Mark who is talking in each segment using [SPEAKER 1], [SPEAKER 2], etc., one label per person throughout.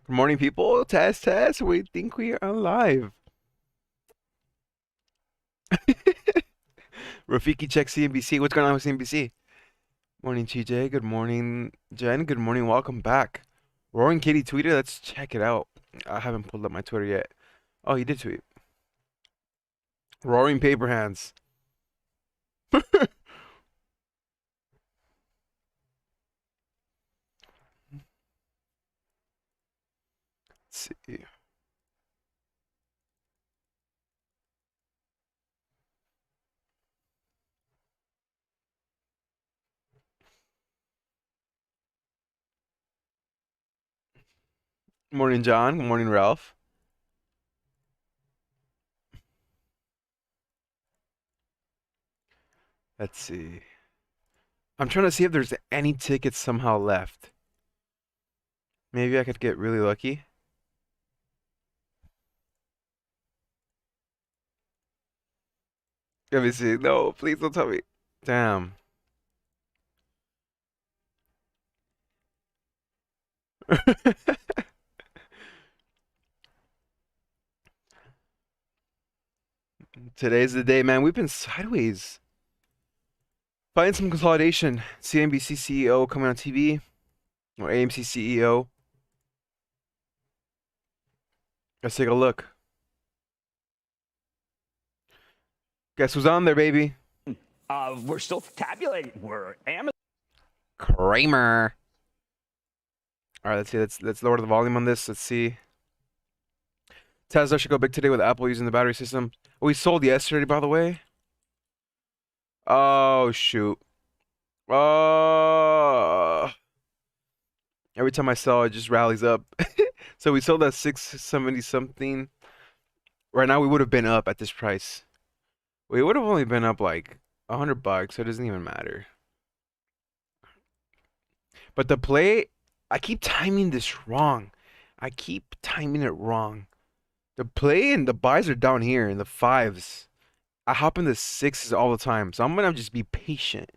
[SPEAKER 1] Good morning, people. Test, test. We think we are live. Rafiki check CNBC. What's going on with CNBC? Morning, TJ. Good morning, Jen. Good morning. Welcome back. Roaring Kitty tweeted. Let's check it out. I haven't pulled up my Twitter yet. Oh, he did tweet. Roaring Paper Hands. Let's see. Morning, John. Good morning, Ralph. Let's see. I'm trying to see if there's any tickets somehow left. Maybe I could get really lucky. Let me see. No, please don't tell me. Damn. Today's the day, man. We've been sideways. Find some consolidation. CNBC CEO coming on TV, or AMC CEO. Let's take a look. Guess who's on there, baby?
[SPEAKER 2] We're still tabulating. We're Amazon.
[SPEAKER 1] Kramer. All right, let's see. Let's lower the volume on this. Let's see. Tesla should go big today with Apple using the battery system. We sold yesterday, by the way. Oh shoot. Oh. Every time I sell, it just rallies up. So we sold at 670 something. Right now, we would have been up at this price. We would have only been up like $100, so it doesn't even matter. But the play, I keep timing this wrong. I keep timing it wrong. The play and the buys are down here in the fives. I hop in the sixes all the time, so I'm gonna just be patient.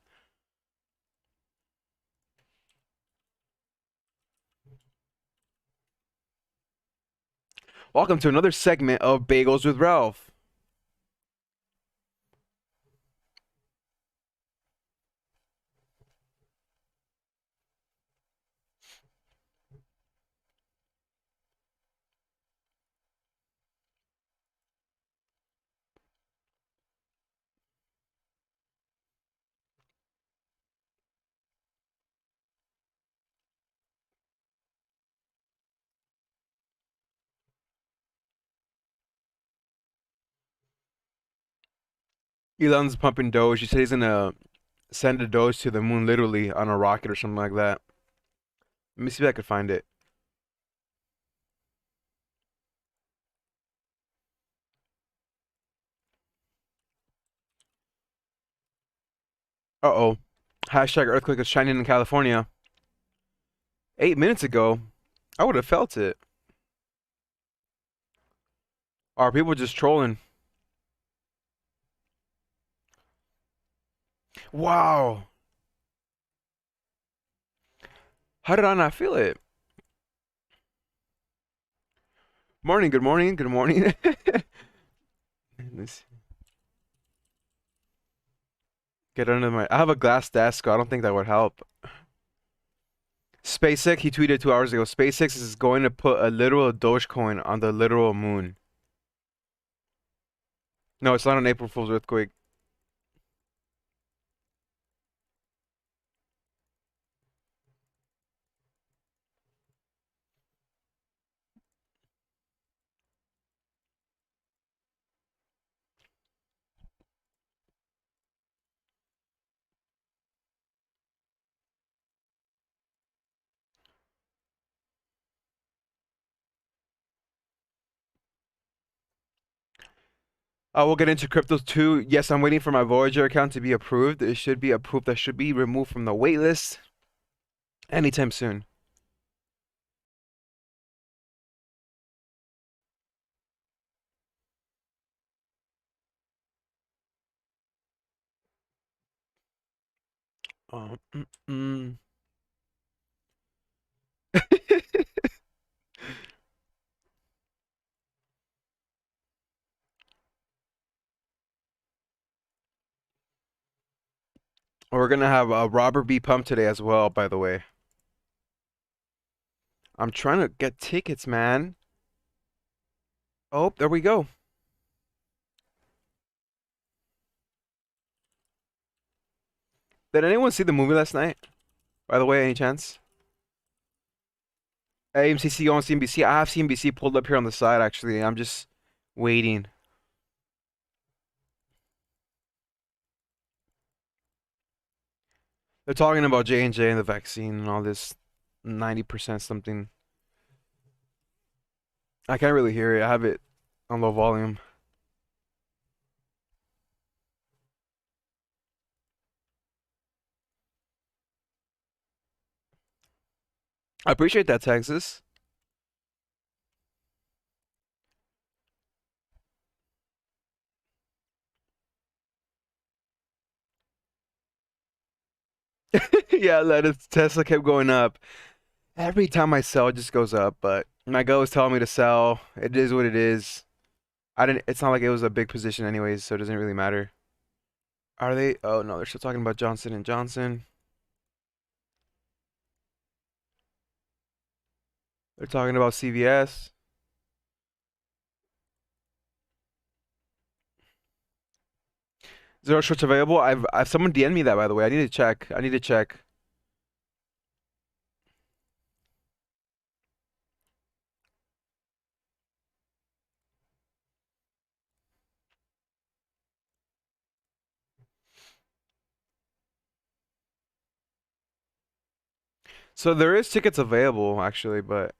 [SPEAKER 1] Welcome to another segment of Bagels with Ralph. Elon's pumping Doge. He said he's gonna send a Doge to the moon, literally on a rocket or something like that. Let me see if I could find it. Uh-oh. Hashtag earthquake is shining in California. 8 minutes ago, I would have felt it. Are people just trolling? Wow. How did I not feel it? Morning, good morning, good morning. Let's get under my. I have a glass desk, so I don't think that would help. SpaceX, he tweeted 2 hours ago. SpaceX is going to put a literal Dogecoin on the literal moon. No, it's not an April Fool's earthquake. We'll get into cryptos too. Yes, I'm waiting for my Voyager account to be approved. It should be approved. That should be removed from the waitlist anytime soon. Um, mm, mm. We're gonna have a Robert B pump today as well, by the way. I'm trying to get tickets, man. Oh, there we go. Did anyone see the movie last night? By the way, any chance? AMCC on CNBC. I have CNBC pulled up here on the side, actually. I'm just waiting. They're talking about J&J and the vaccine and all this 90% something. I can't really hear it. I have it on low volume. I appreciate that, Texas. Yeah, Tesla kept going up. Every time I sell, it just goes up. But my gut was telling me to sell. It is what it is. I didn't. It's not like it was a big position, anyways, so it doesn't really matter. Are they? Oh no, they're still talking about Johnson and Johnson. They're talking about CVS. Zero shorts available. I've someone DM'd me that, by the way. I need to check. I need to check. So there is tickets available actually, but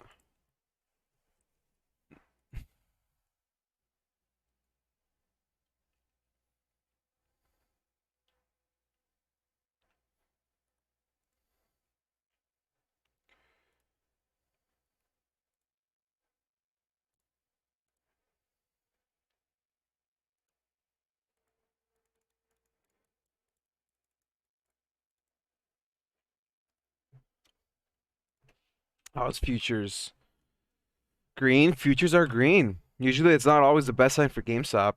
[SPEAKER 1] oh, it's futures. Green. Futures are green. Usually it's not always the best sign for GameStop.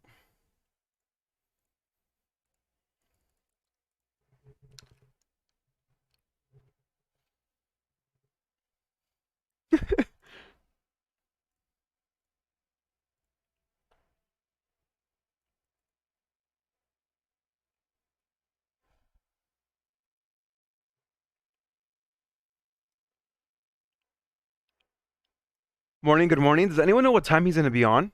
[SPEAKER 1] Morning, good morning. Does anyone know what time he's gonna be on?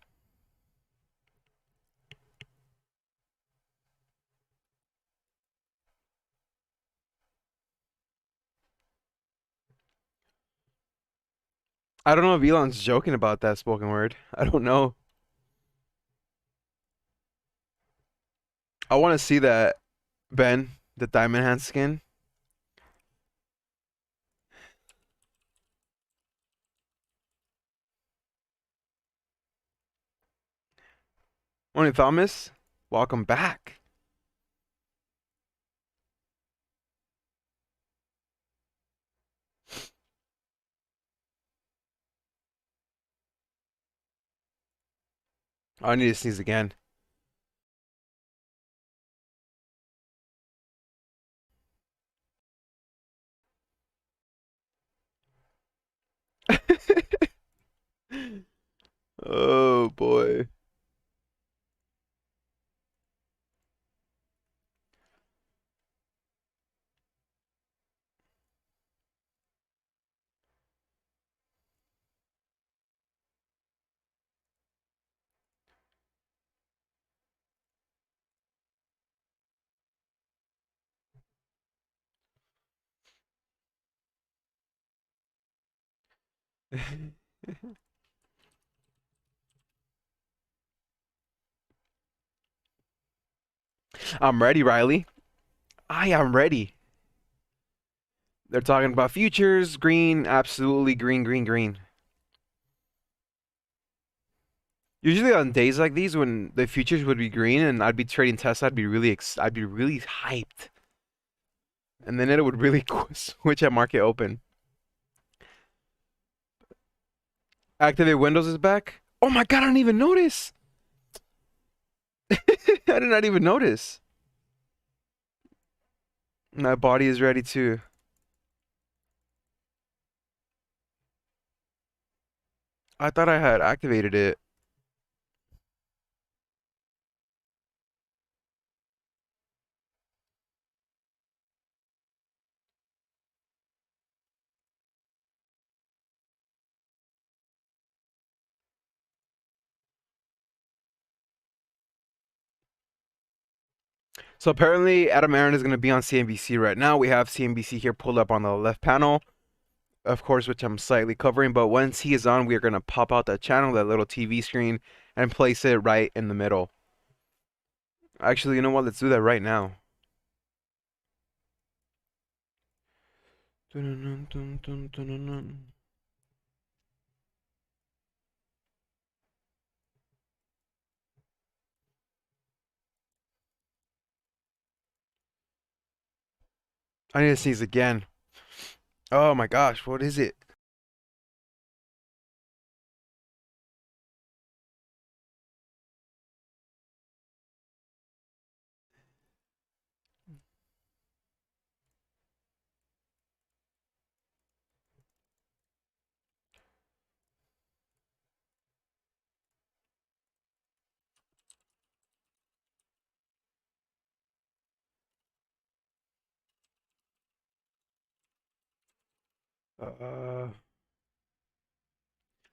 [SPEAKER 1] I don't know if Elon's joking about that spoken word. I don't know. I want to see that, Ben, the diamond hand skin. Morning, Thomas. Welcome back. Oh, I need to sneeze again. Oh boy. I'm ready, Riley. I am ready. They're talking about futures, green, absolutely green, green, green. Usually on days like these when the futures would be green and I'd be trading Tesla, I'd be really hyped. And then it would really switch at market open. Activate Windows is back. Oh my God, I didn't even notice. I did not even notice. My body is ready too. I thought I had activated it. So apparently Adam Aaron is going to be on CNBC right now. We have CNBC here pulled up on the left panel, of course, which I'm slightly covering. But once he is on, we are going to pop out that channel, that little TV screen, and place it right in the middle. Actually, you know what? Let's do that right now. I need to sneeze again. Oh my gosh, what is it? Uh,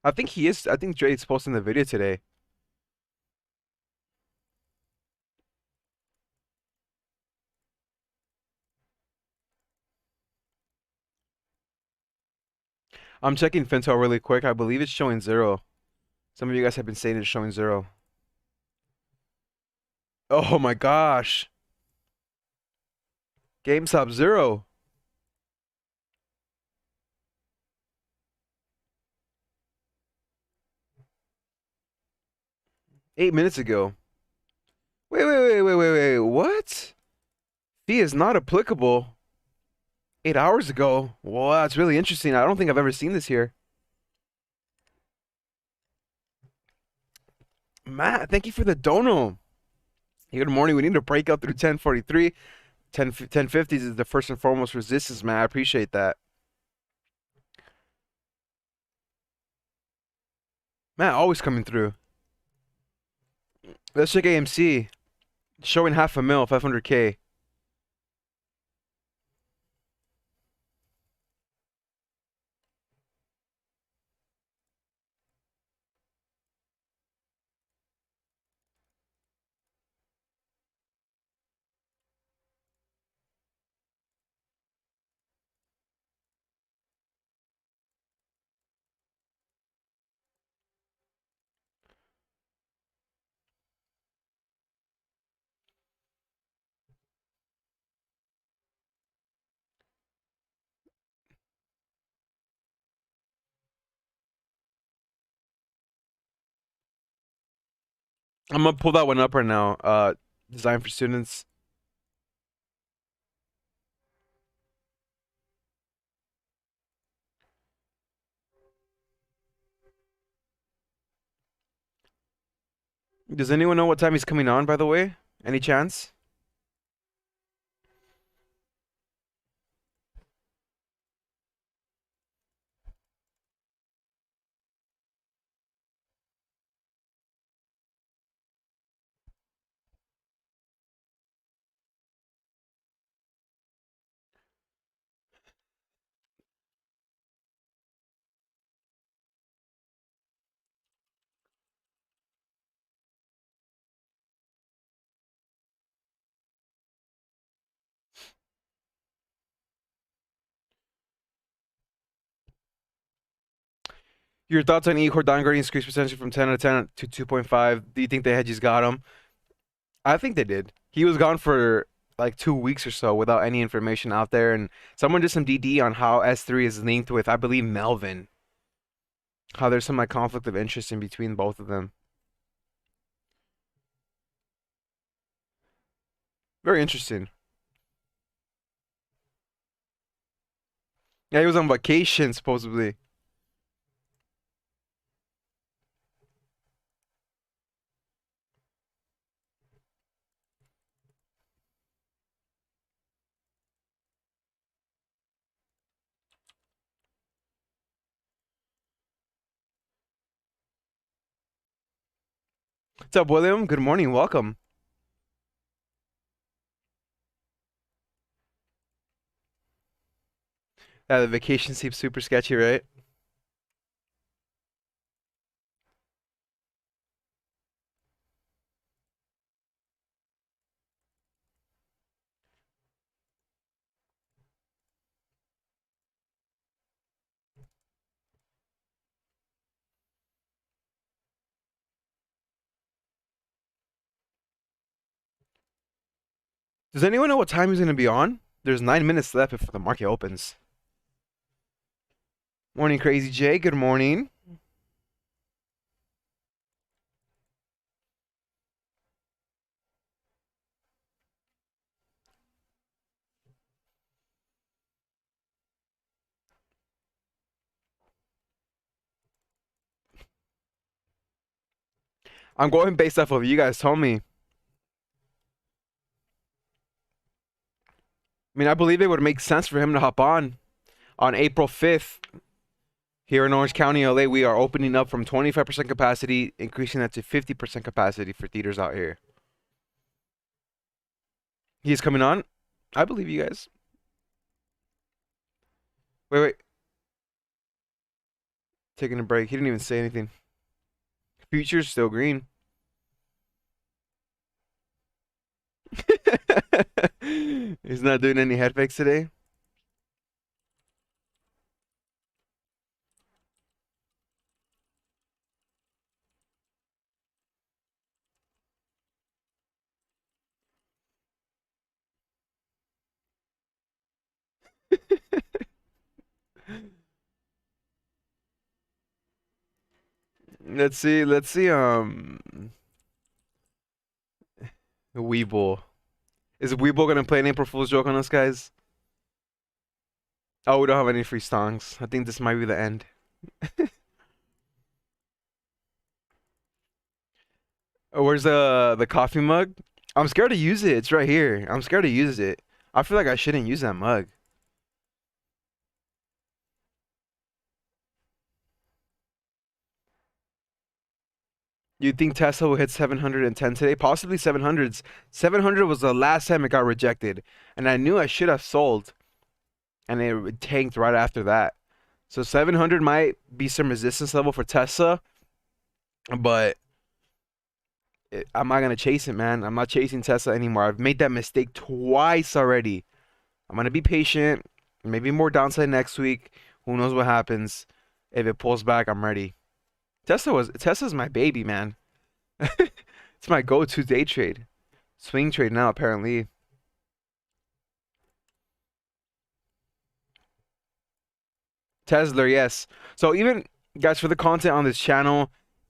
[SPEAKER 1] I think he is. I think Dre's posting the video today. I'm checking Fintel really quick. I believe it's showing zero. Some of you guys have been saying it's showing zero. Oh my gosh. GameStop zero. 8 minutes ago. Wait. What? Fee is not applicable 8 hours ago. Well, that's really interesting. I don't think I've ever seen this here. Matt, thank you for the dono. Good morning. We need to break out through 1043. 1050s is the first and foremost resistance, man. I appreciate that. Matt, always coming through. Let's check AMC. Showing half a mil, 500K. I'm gonna pull that one up right now. Design for students. Does anyone know what time he's coming on, by the way? Any chance? Your thoughts on Ehor downgrading squeeze potential from 10 out of 10 to 2.5? Do you think the hedges got him? I think they did. He was gone for like 2 weeks or so without any information out there, and someone did some DD on how S3 is linked with, I believe, Melvin. How there's some like conflict of interest in between both of them. Very interesting. Yeah, he was on vacation supposedly. What's up, William? Good morning. Welcome. The vacation seems super sketchy, right? Does anyone know what time he's gonna be on? There's 9 minutes left before the market opens. Morning, Crazy Jay. Good morning. I'm going based off of what you guys told me. I mean, I believe it would make sense for him to hop on April 5th. Here in Orange County, LA, we are opening up from 25% capacity, increasing that to 50% capacity for theaters out here. He's coming on. I believe you guys. Wait. Taking a break. He didn't even say anything. Future's still green. He's not doing any head fakes today. Let's see. Weeble. Is Weeble gonna play an April Fool's joke on us, guys? Oh, we don't have any free songs. I think this might be the end. Oh, where's the coffee mug? I'm scared to use it. It's right here. I'm scared to use it. I feel like I shouldn't use that mug. You think Tesla will hit 710 today? Possibly 700s. 700 was the last time it got rejected, and I knew I should have sold, and it tanked right after that. So 700 might be some resistance level for Tesla, but I'm not gonna chase it, man. I'm not chasing Tesla anymore. I've made that mistake twice already. I'm gonna be patient. Maybe more downside next week. Who knows what happens? If it pulls back, I'm ready. Tesla's my baby, man. It's my go-to day trade. Swing trade now, apparently. Tesla, yes. So even guys, for the content on this channel,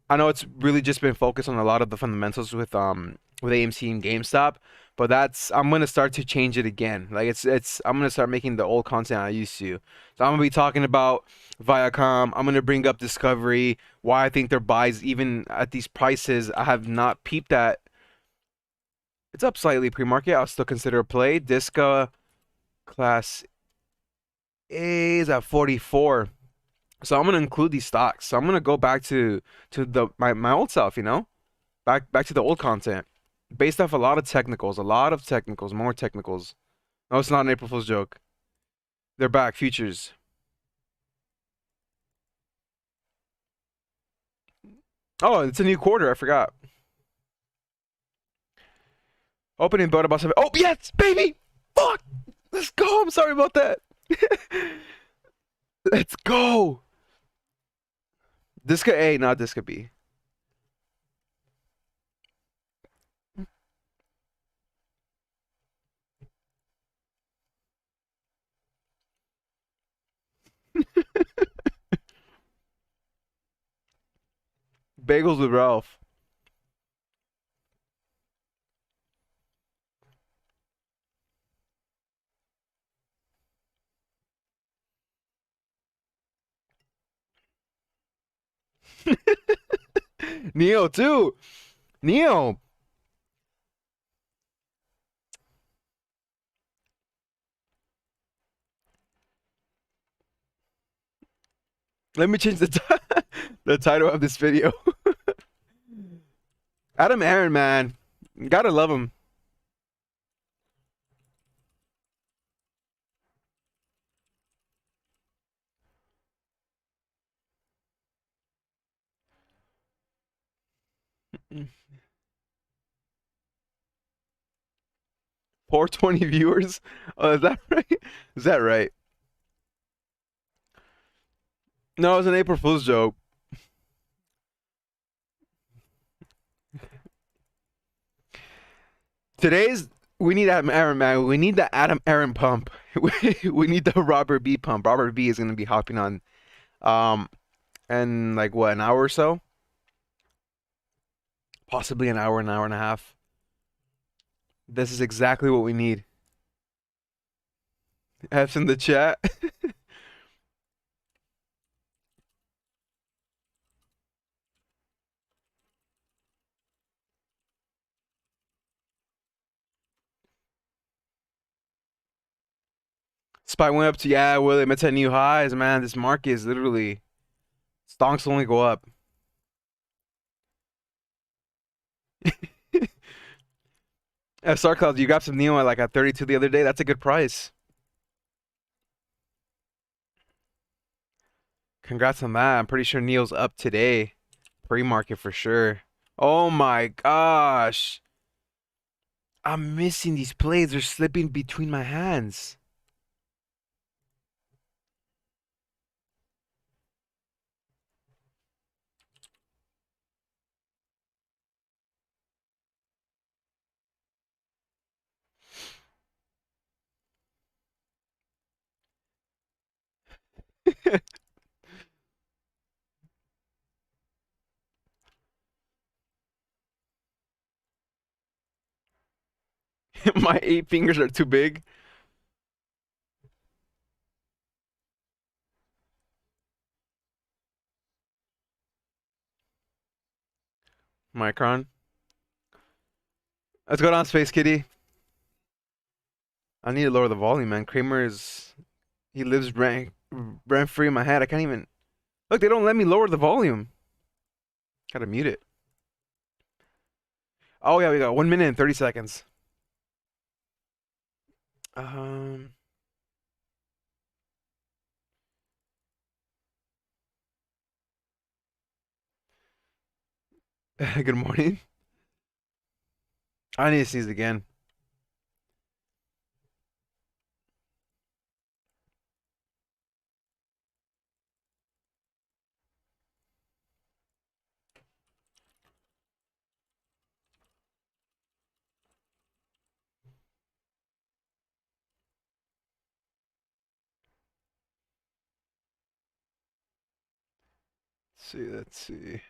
[SPEAKER 1] I know it's really just been focused on a lot of the fundamentals with AMC and GameStop, but that's I'm gonna start to change it again. Like it's I'm gonna start making the old content I used to. So I'm gonna be talking about Viacom. I'm gonna bring up Discovery, why I think their buys even at these prices I have not peeped at. It's up slightly pre-market. I'll still consider a play. Disca Class A is at 44. So I'm gonna include these stocks. So I'm gonna go back to the my old self, back to the old content, based off a lot of technicals, more technicals. No, it's not an April Fool's joke. They're back, futures. Oh, it's a new quarter. I forgot. Opening build about 7. Oh yes, baby. Fuck. Let's go. I'm sorry about that. Let's go. Disca A, not Disca B. Bagels with Ralph. Neo too. Neo. Let me change the title of this video. Adam Aaron, man. Gotta love him. Mm. 420 viewers? Oh, is that right? Is that right? No, it was an April Fool's joke. Today's we need Adam Aaron, man. We need the Adam Aaron pump. We need the Robert B pump. Robert B is gonna be hopping on um in like what, an hour or so? Possibly an hour and a half. This is exactly what we need. F's in the chat. Spy went up to, yeah, William. It's at new highs, man. This market is literally stonks only go up. SR Clouds, you got some Neo at like at 32 the other day. That's a good price. Congrats on that. I'm pretty sure Neo's up today. Pre-market for sure. Oh my gosh. I'm missing these plays. They're slipping between my hands. My 8 fingers are too big. Micron. Let's go down, Space Kitty. I need to lower the volume, man. Kramer is he lives rent free in my head. I can't even look. They don't let me lower the volume. Gotta mute it. Oh yeah, we got 1 minute and 30 seconds. Um. Good morning. I need to sneeze again. Let's see. Let's see.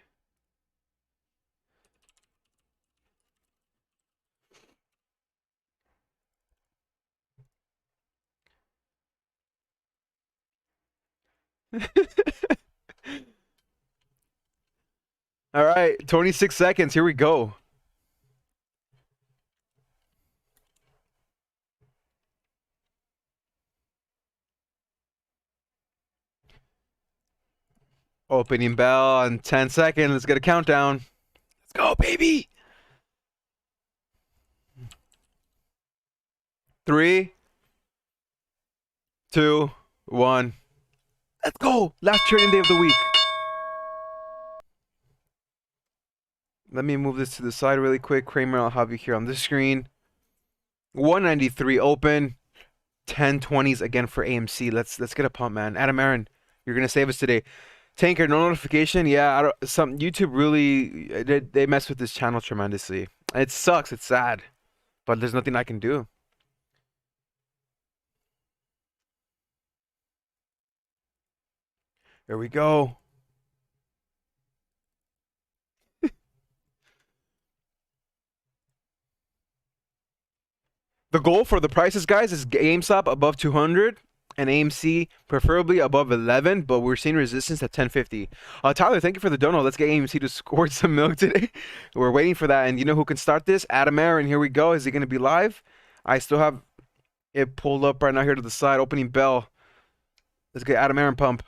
[SPEAKER 1] All right, 26 seconds. Here we go. Opening bell in 10 seconds. Let's get a countdown. Let's go, baby. 3, 2, 1. Let's go. Last trading day of the week. Let me move this to the side really quick. Kramer, I'll have you here on the screen. 193 open. 1020s again for AMC. Let's get a pump, man. Adam Aaron, you're gonna save us today. Tanker, no notification. Yeah, I don't, some YouTube really they mess with this channel tremendously. It sucks. It's sad, but there's nothing I can do. Here we go. The goal for the prices, guys, is GameStop above 200 and AMC preferably above 11, but we're seeing resistance at 1050. Tyler, thank you for the dono. Let's get AMC to score some milk today. We're waiting for that, and you know who can start this? Adam Aaron. Here we go. Is he going to be live? I still have it pulled up right now here to the side. Opening bell. Let's get Adam Aaron pump.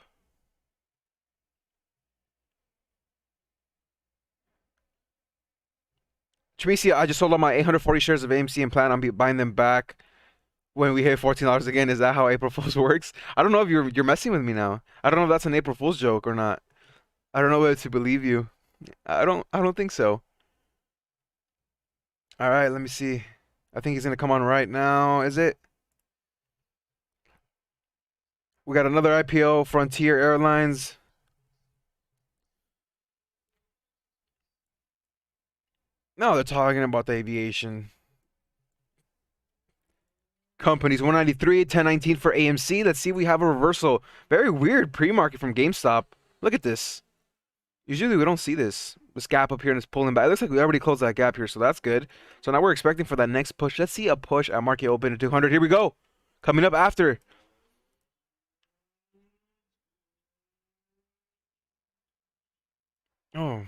[SPEAKER 1] Tremisi, I just sold all my 840 shares of AMC and plan on buying them back when we hit $14 again. Is that how April Fool's works? I don't know if you're messing with me now. I don't know if that's an April Fool's joke or not. I don't know whether to believe you. I don't think so. All right, let me see. I think he's gonna come on right now. Is it? We got another IPO, Frontier Airlines. No, they're talking about the aviation companies. 193, 1019 for AMC. Let's see. We have a reversal. Very weird pre-market from GameStop. Look at this. Usually we don't see this. This gap up here and it's pulling back. It looks like we already closed that gap here, so that's good. So now we're expecting for that next push. Let's see a push at market open to 200. Here we go. Coming up after. Oh.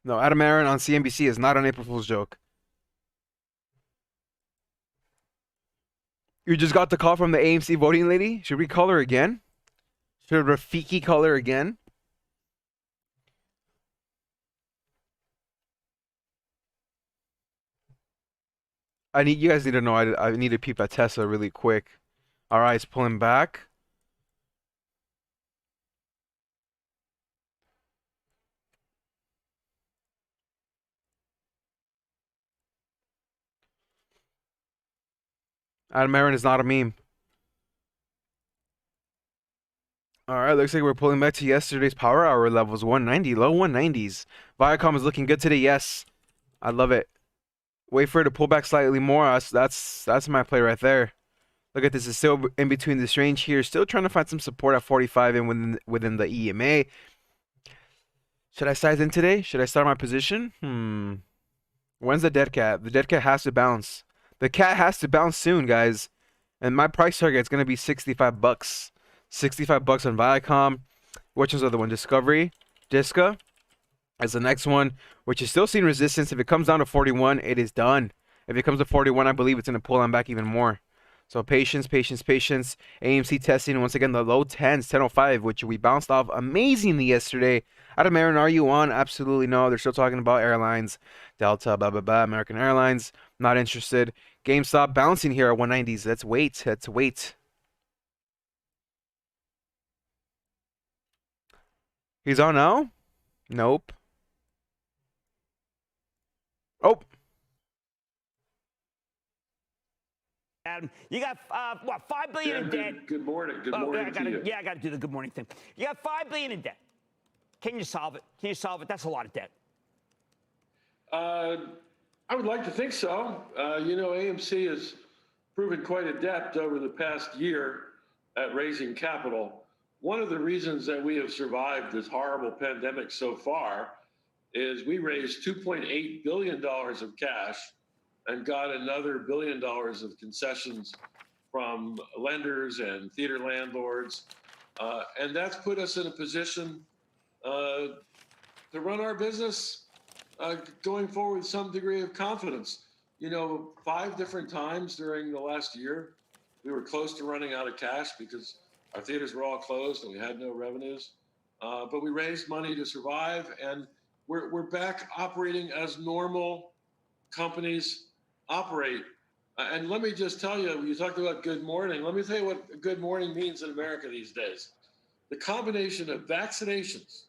[SPEAKER 1] No, Adam Aaron on CNBC is not an April Fool's joke. You just got the call from the AMC voting lady? Should we call her again? Should Rafiki call her again? You guys need to know I need to peep at Tesla really quick. All right, it's pulling back. Adam Aaron is not a meme. All right, looks like we're pulling back to yesterday's power hour levels, 190, low 190s. Viacom is looking good today. Yes, I love it. Wait for it to pull back slightly more. That's my play right there. Look at this. It's still in between this range here. Still trying to find some support at 45 and within the EMA. Should I size in today? Should I start my position? When's the dead cat? The dead cat has to bounce. The cat has to bounce soon, guys. And my price target is gonna be 65 bucks. 65 bucks on Viacom. Which is the other one? Discovery. Disca as the next one, which is still seeing resistance. If it comes down to 41, it is done. If it comes to 41, I believe it's gonna pull on back even more. So patience, patience, patience. AMC testing once again the low 10s, 1005, which we bounced off amazingly yesterday. Adam Aaron, are you on? Absolutely no. They're still talking about airlines, Delta, blah blah blah, American Airlines. Not interested. GameStop bouncing here at 190s. Let's wait. Let's wait. He's on now? Nope. Oh,
[SPEAKER 2] Adam, you got what, $5 billion in debt?
[SPEAKER 3] Good morning. Good morning to you.
[SPEAKER 2] Yeah, I got to do the good morning thing. You got $5 billion in debt. Can you solve it? Can you solve it? That's a lot of debt.
[SPEAKER 3] I would like to think so. AMC has proven quite adept over the past year at raising capital. One of the reasons that we have survived this horrible pandemic so far is we raised $2.8 billion of cash and got another $1 billion of concessions from lenders and theater landlords. And that's put us in a position to run our business going forward with some degree of confidence. 5 different times during the last year, we were close to running out of cash because our theaters were all closed and we had no revenues. But we raised money to survive, and we're back operating as normal companies operate. And let me just tell you talked about good morning. Let me tell you what good morning means in America these days. The combination of vaccinations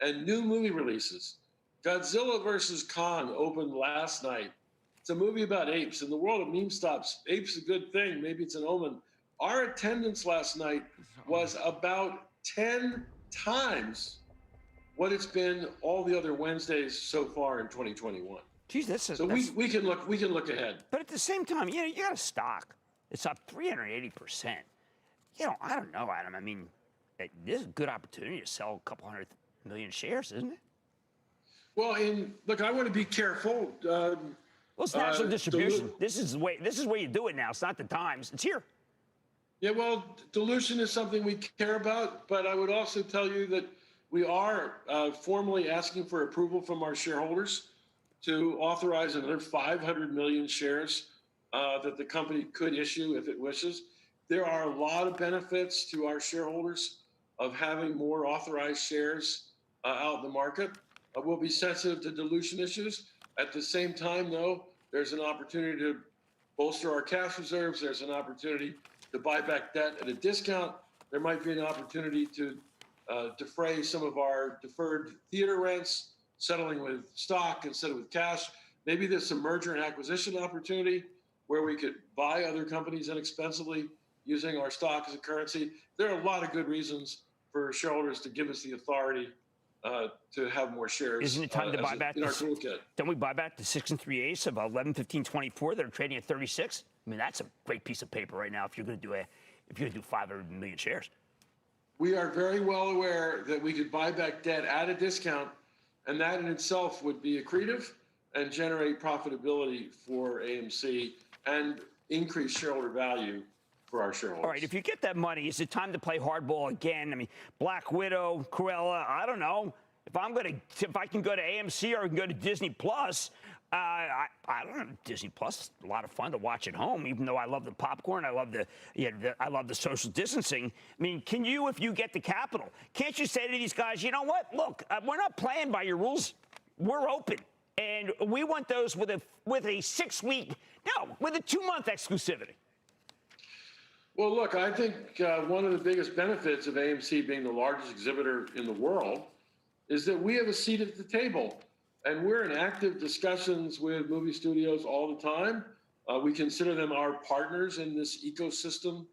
[SPEAKER 3] and new movie releases. Godzilla versus Kong opened last night. It's a movie about apes. In the world of meme stops, apes a good thing. Maybe it's an omen. Our attendance last night was about 10 times what it's been all the other Wednesdays so far in 2021.
[SPEAKER 2] Geez,
[SPEAKER 3] so we can look ahead.
[SPEAKER 2] But at the same time, you got a stock. It's up 380%. I don't know, Adam. I mean, this is a good opportunity to sell a couple 100 million shares, isn't it?
[SPEAKER 3] Well, look, I want to be careful.
[SPEAKER 2] Well, it's national distribution. This is the way you do it now. It's not the times. It's here.
[SPEAKER 3] Yeah, well, dilution is something we care about, but I would also tell you that we are formally asking for approval from our shareholders to authorize another 500 million shares that the company could issue if it wishes. There are a lot of benefits to our shareholders of having more authorized shares out in the market. We'll be sensitive to dilution issues. At the same time, though, there's an opportunity to bolster our cash reserves. There's an opportunity to buy back debt at a discount. There might be an opportunity to defray some of our deferred theater rents, settling with stock instead of with cash. Maybe there's some merger and acquisition opportunity where we could buy other companies inexpensively using our stock as a currency. There are a lot of good reasons for shareholders to give us the authority to have more shares.
[SPEAKER 2] Isn't it time to buy back
[SPEAKER 3] in our toolkit?
[SPEAKER 2] Don't we buy back the 6 3/8 of 11/15/24 that are trading at 36? I mean, that's a great piece of paper right now if you're going to do 500 million shares.
[SPEAKER 3] We are very well aware that we could buy back debt at a discount, and that in itself would be accretive and generate profitability for AMC and increase shareholder value for our shareholders.
[SPEAKER 2] All right, if you get that money, is it time to play hardball again? I mean, Black Widow, Cruella, I don't know. If I can go to AMC or I can go to Disney Plus, I don't know. Disney Plus is a lot of fun to watch at home, even though I love the popcorn, I love the social distancing. I mean, can you, if you get the capital, can't you say to these guys, you know what? Look, we're not playing by your rules. We're open, and we want those with a 6-week, no, with a 2-month exclusivity.
[SPEAKER 3] Well, look, I think one of the biggest benefits of AMC being the largest exhibitor in the world is that we have a seat at the table. And we're in active discussions with movie studios all the time. We consider them our partners in this ecosystem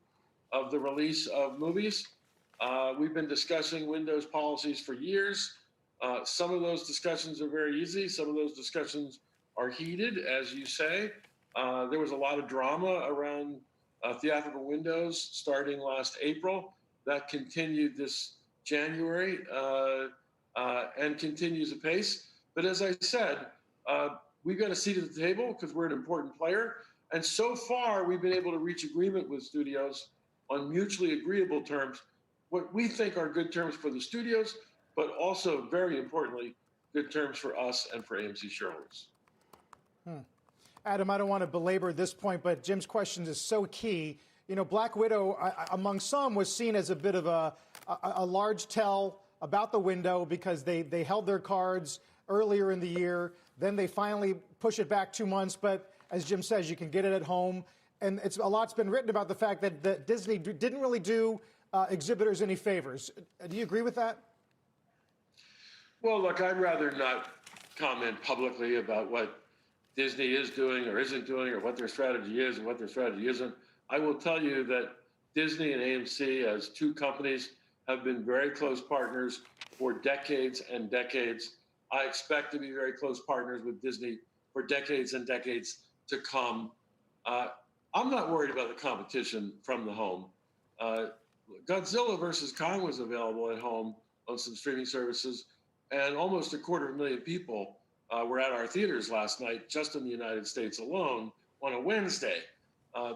[SPEAKER 3] of the release of movies. We've been discussing Windows policies for years. Some of those discussions are very easy. Some of those discussions are heated, as you say. There was a lot of drama around theatrical windows starting last April. That continued this January and continues apace. But as I said, we've got a seat at the table because we're an important player. And so far, we've been able to reach agreement with studios on mutually agreeable terms, what we think are good terms for the studios, but also, very importantly, good terms for us and for AMC shareholders.
[SPEAKER 4] Adam, I don't want to belabor this point, but Jim's question is so key. You know, Black Widow, among some, was seen as a bit of a large tell about the window because they held their cards earlier in the year. Then they finally push it back 2 months. But as Jim says, you can get it at home. And a lot's been written about the fact that Disney didn't really do exhibitors any favors. Do you agree with that?
[SPEAKER 3] Well, look, I'd rather not comment publicly about what Disney is doing or isn't doing or what their strategy is and what their strategy isn't. I will tell you that Disney and AMC, as two companies, have been very close partners for decades and decades. I expect to be very close partners with Disney for decades and decades to come. I'm not worried about the competition from the home. Godzilla versus Kong was available at home on some streaming services, and almost 250,000 people were at our theaters last night, just in the United States alone, on a Wednesday.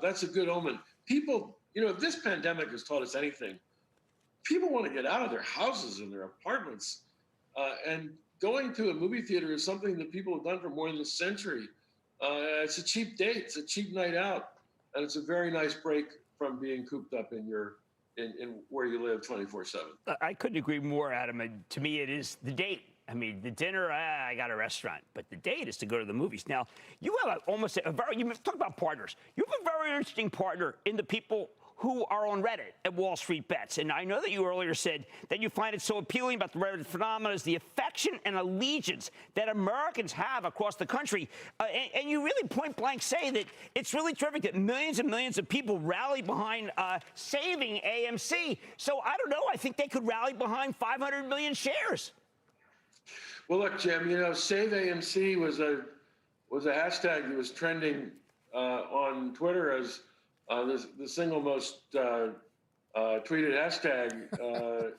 [SPEAKER 3] That's a good omen. People, if this pandemic has taught us anything, people want to get out of their houses and their apartments. And going to a movie theater is something that people have done for more than a century. It's a cheap date. It's a cheap night out. And it's a very nice break from being cooped up in where you live 24/7.
[SPEAKER 2] I couldn't agree more, Adam. And to me, it is the date. I mean, the dinner, I got a restaurant, but the date is to go to the movies. Now, you have you talk about partners. You have a very interesting partner in the people who are on Reddit at Wall Street Bets. And I know that you earlier said that you find it so appealing about the Reddit phenomenon is the affection and allegiance that Americans have across the country. And you really point blank say that it's really terrific that millions and millions of people rally behind saving AMC. So I don't know. I think they could rally behind 500 million shares.
[SPEAKER 3] Well, look, Jim, Save AMC was a hashtag that was trending on Twitter as the single most tweeted hashtag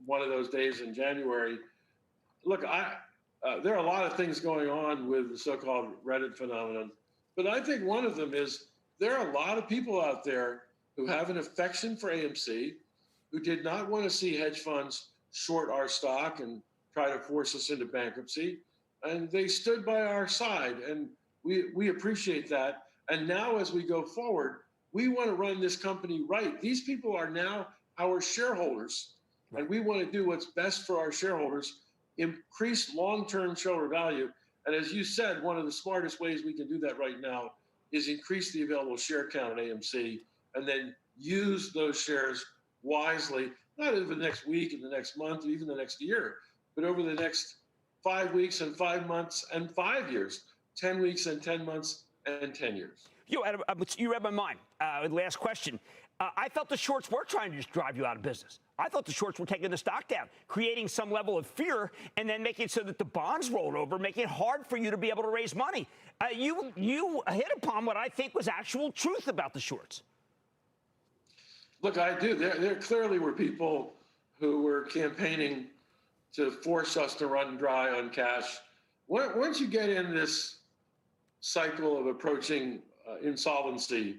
[SPEAKER 3] one of those days in January. Look, there are a lot of things going on with the so-called Reddit phenomenon, but I think one of them is there are a lot of people out there who have an affection for AMC, who did not want to see hedge funds short our stock and try to force us into bankruptcy, and they stood by our side, and we appreciate that. And now, as we go forward, we want to run this company right. These people are now our shareholders, and we want to do what's best for our shareholders. increase long-term shareholder value. And as you said, one of the smartest ways we can do that right now is increase the available share count at AMC and then use those shares wisely, not over the next week and the next month, or even the next year, but over the next 5 weeks and 5 months and 5 years, 10 weeks and 10 months and 10 years.
[SPEAKER 2] You read my mind. Last question. I felt the shorts were trying to just drive you out of business. I thought the shorts were taking the stock down, creating some level of fear, and then making it so that the bonds rolled over, making it hard for you to be able to raise money. You hit upon what I think was actual truth about the shorts.
[SPEAKER 3] Look, I do. There clearly were people who were campaigning to force us to run dry on cash. Once you get in this cycle of approaching insolvency,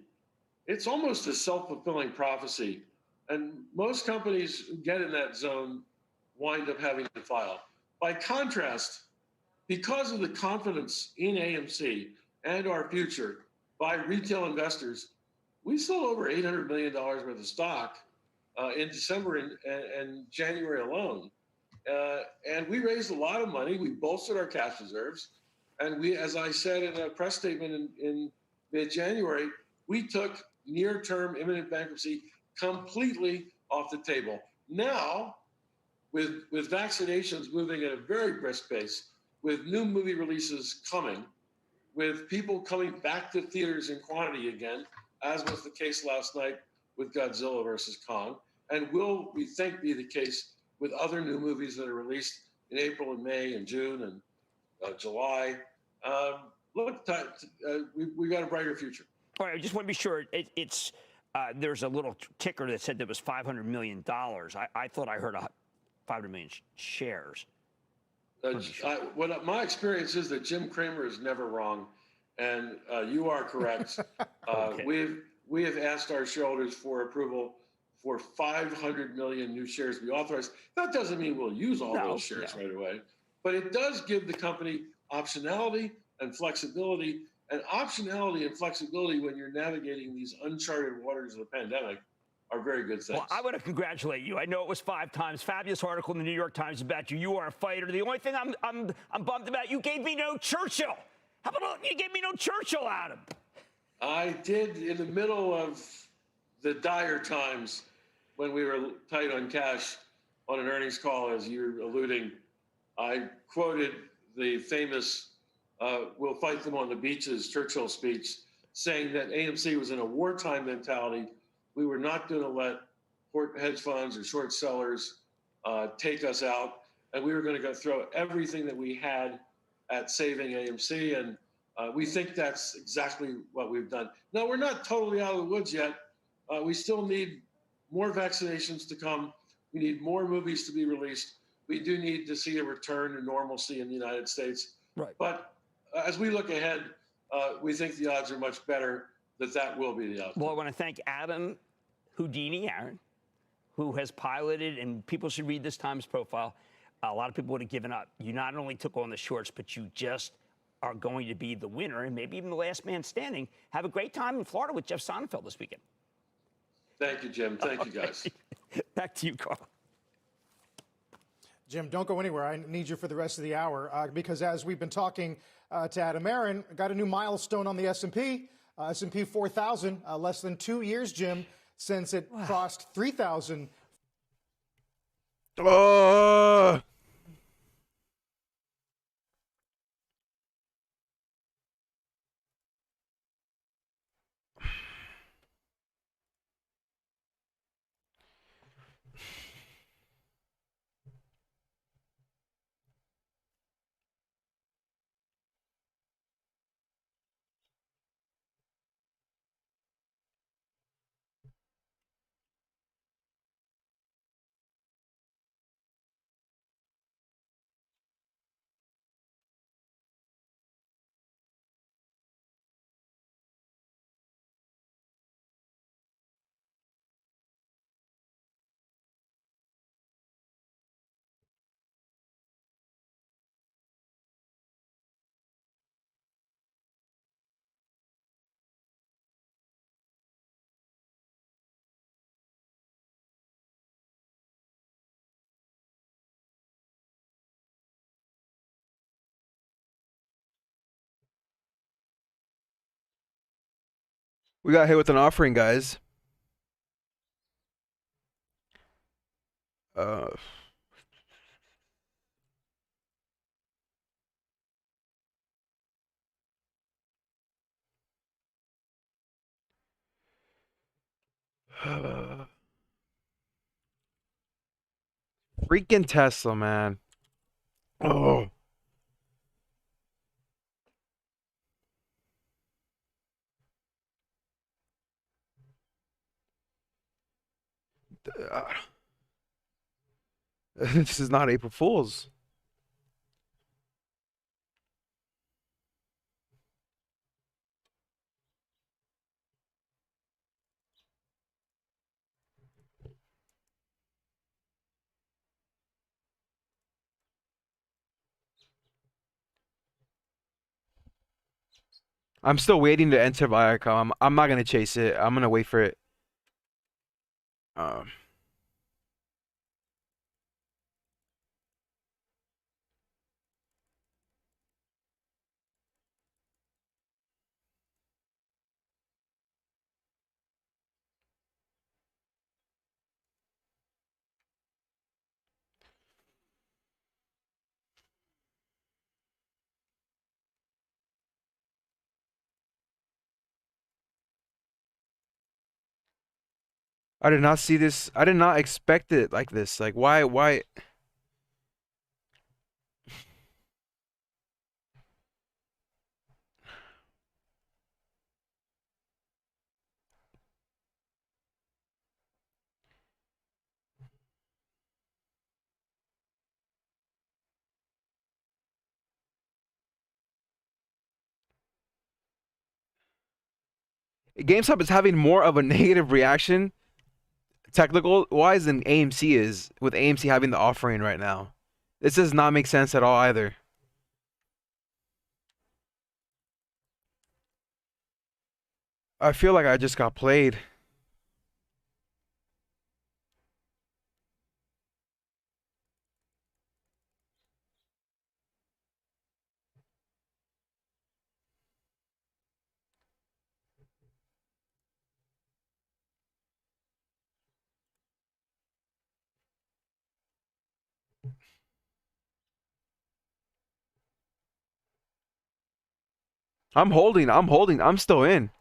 [SPEAKER 3] it's almost a self-fulfilling prophecy. And most companies who get in that zone wind up having to file. By contrast, because of the confidence in AMC and our future by retail investors, we sold over $800 million worth of stock in December and January alone. And we raised a lot of money. We bolstered our cash reserves. And we, as I said in a press statement in mid-January, we took near-term imminent bankruptcy completely off the table. Now, with vaccinations moving at a very brisk pace, with new movie releases coming, with people coming back to theaters in quantity again, as was the case last night with Godzilla versus Kong, and will, we think, be the case with other new movies that are released in April and May and June and July. Look, we've got a brighter future.
[SPEAKER 2] All right, I just want to be sure. There's a little ticker that said there was $500 million. I thought I heard 500 million shares.
[SPEAKER 3] My experience is that Jim Cramer is never wrong, and you are correct.
[SPEAKER 2] Okay.
[SPEAKER 3] We have asked our shareholders for approval for 500 million new shares to be authorized. That doesn't mean we'll use all those shares right away, but it does give the company optionality and flexibility. And optionality and flexibility when you're navigating these uncharted waters of the pandemic are very good things.
[SPEAKER 2] Well, I want to congratulate you. I know it was 5 times. Fabulous article in the New York Times about you. You are a fighter. The only thing I'm bummed about, you gave me no Churchill. How about you gave me no Churchill, Adam?
[SPEAKER 3] I did in the middle of the dire times when we were tight on cash on an earnings call, as you're alluding. I quoted the famous "We'll fight them on the beaches" Churchill speech, saying that AMC was in a wartime mentality. We were not going to let hedge funds or short sellers take us out, and we were going to go throw everything that we had at saving AMC, and we think that's exactly what we've done. Now, we're not totally out of the woods yet. We still need more vaccinations to come. We need more movies to be released. We do need to see a return to normalcy in the United States.
[SPEAKER 2] Right.
[SPEAKER 3] But as we look ahead, we think the odds are much better that will be the outcome.
[SPEAKER 2] Well, I want to thank Adam Houdini Aaron, who has piloted, and people should read this Times profile. A lot of people would have given up. You not only took on the shorts, but you just are going to be the winner and maybe even the last man standing. Have a great time in Florida with Jeff Sonnenfeld this weekend.
[SPEAKER 3] Thank you, Jim. Thank you, guys.
[SPEAKER 2] Back to you, Carl.
[SPEAKER 4] Jim, don't go anywhere. I need you for the rest of the hour because as we've been talking to Adam Aaron, got a new milestone on the S&P. S&P 4000, less than 2 years, Jim, since it crossed 3,000.
[SPEAKER 1] We got hit with an offering, guys. Uh, freaking Tesla, man. Oh, uh, this is not April Fool's. I'm still waiting to enter Viacom. I'm not gonna chase it. I'm gonna wait for it. Um, I did not see this. I did not expect it like this. Like, why? GameStop is having more of a negative reaction, technical wise, than AMC is, with AMC having the offering right now. This does not make sense at all either. I feel like I just got played. I'm holding. I'm holding. I'm still in.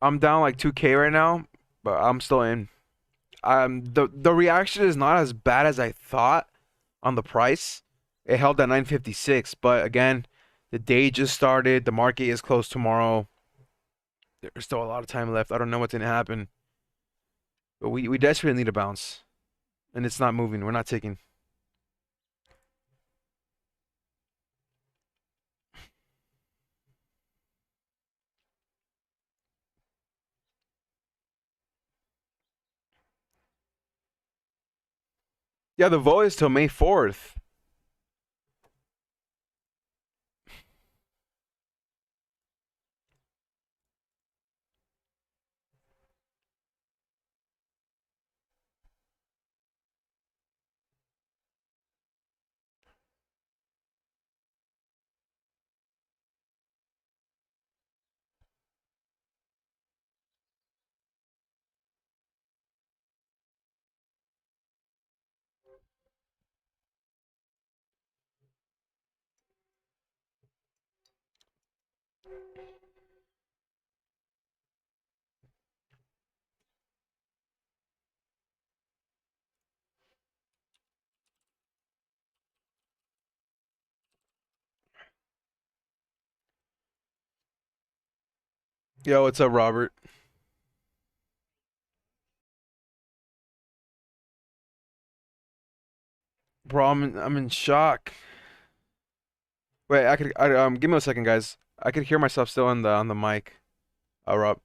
[SPEAKER 1] I'm down like 2K right now, but I'm still in. The reaction is not as bad as I thought on the price. It held at 956, but again, the day just started. The market is closed tomorrow. There's still a lot of time left. I don't know what's gonna happen, but we desperately need a bounce, and it's not moving. We're not taking. Yeah, the vote is till May 4th. Yo, what's up, Robert? Bro, I'm in shock. Wait, give me a second, guys. I could hear myself still on the mic. Rob.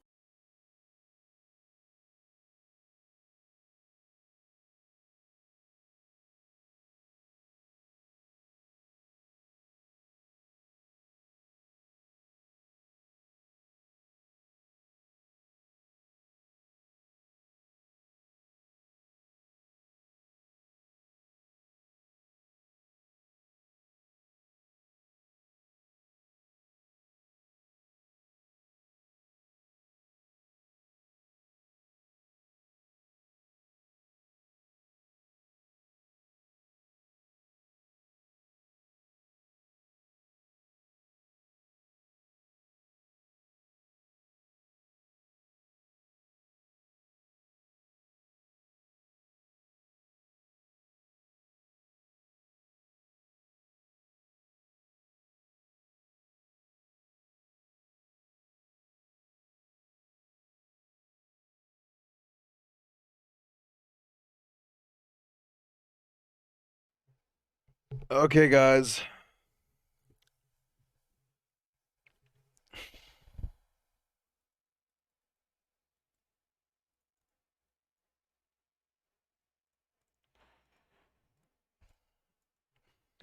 [SPEAKER 1] Okay, guys.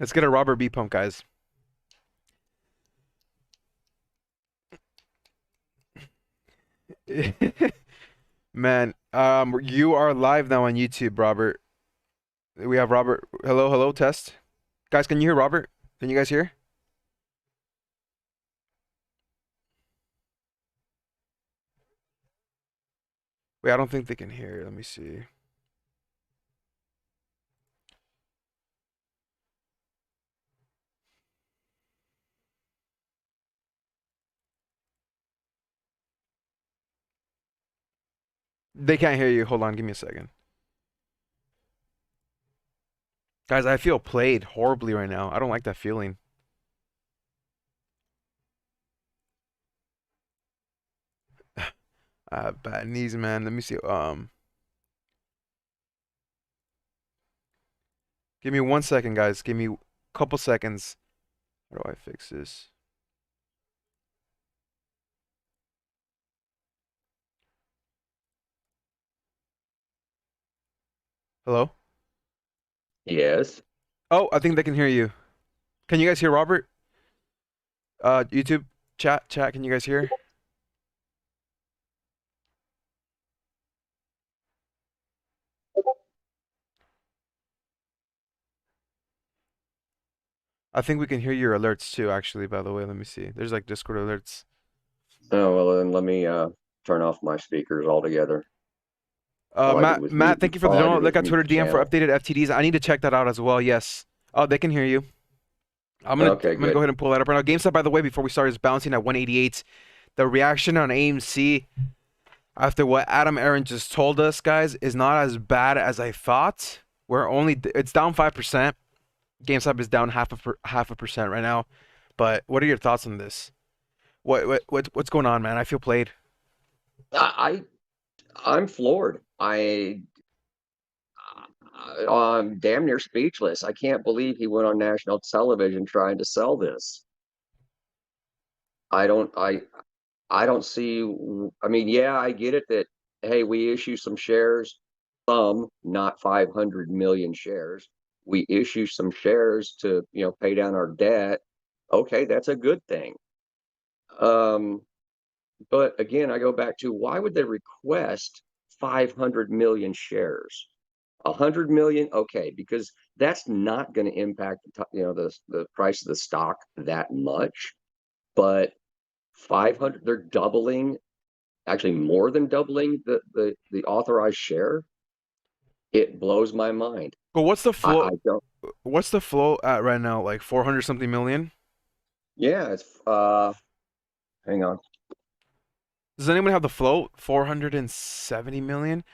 [SPEAKER 1] Let's get a Robert B pump, guys. Man, you are live now on YouTube, Robert. We have Robert. Hello, hello, test. Guys, can you hear Robert? Can you guys hear? Wait, I don't think they can hear. Let me see. They can't hear you. Hold on, give me a second. Guys, I feel played horribly right now. I don't like that feeling. Bad knees, man. Let me see. Give me 1 second, guys. Give me a couple seconds. How do I fix this? Hello?
[SPEAKER 5] Yes.
[SPEAKER 1] Oh, I think they can hear you. Can you guys hear Robert? YouTube chat. Can you guys hear? I think we can hear your alerts too, actually, by the way. Let me see. There's like Discord alerts.
[SPEAKER 5] Oh, well, then let me turn off my speakers altogether.
[SPEAKER 1] Matt, thank you for the
[SPEAKER 5] All I
[SPEAKER 1] donut.
[SPEAKER 5] did
[SPEAKER 1] Look
[SPEAKER 5] was
[SPEAKER 1] at
[SPEAKER 5] mute
[SPEAKER 1] Twitter
[SPEAKER 5] the
[SPEAKER 1] DM for
[SPEAKER 5] channel.
[SPEAKER 1] updated FTDs. I need to check that out as well. Yes. Oh, they can hear you. I'm gonna
[SPEAKER 5] Okay,
[SPEAKER 1] I'm gonna
[SPEAKER 5] good.
[SPEAKER 1] go ahead and pull that up right now. GameStop, by the way, before we start, is bouncing at 188. The reaction on AMC after what Adam Aaron just told us, guys, is not as bad as I thought. It's down 5%. GameStop is down half a percent right now. But what are your thoughts on this? What's going on, man? I feel played.
[SPEAKER 5] I I'm floored. I'm damn near speechless. I can't believe he went on national television trying to sell this. I don't I I don't see. I mean, yeah, I get it that, hey, we issue some shares, some, not 500 million shares. We issue some shares to, pay down our debt. Okay, that's a good thing. Um, but again, I go back to, why would they request 500 million shares? 100 million, okay, because that's not going to impact the price of the stock that much. But 500, they're doubling, actually more than doubling the authorized share. It blows my mind.
[SPEAKER 1] But what's the
[SPEAKER 5] I
[SPEAKER 1] flow?
[SPEAKER 5] don't.
[SPEAKER 1] What's the flow at right now? Like 400 something million?
[SPEAKER 5] Yeah, it's hang on.
[SPEAKER 1] Does anyone have the float? 470 million?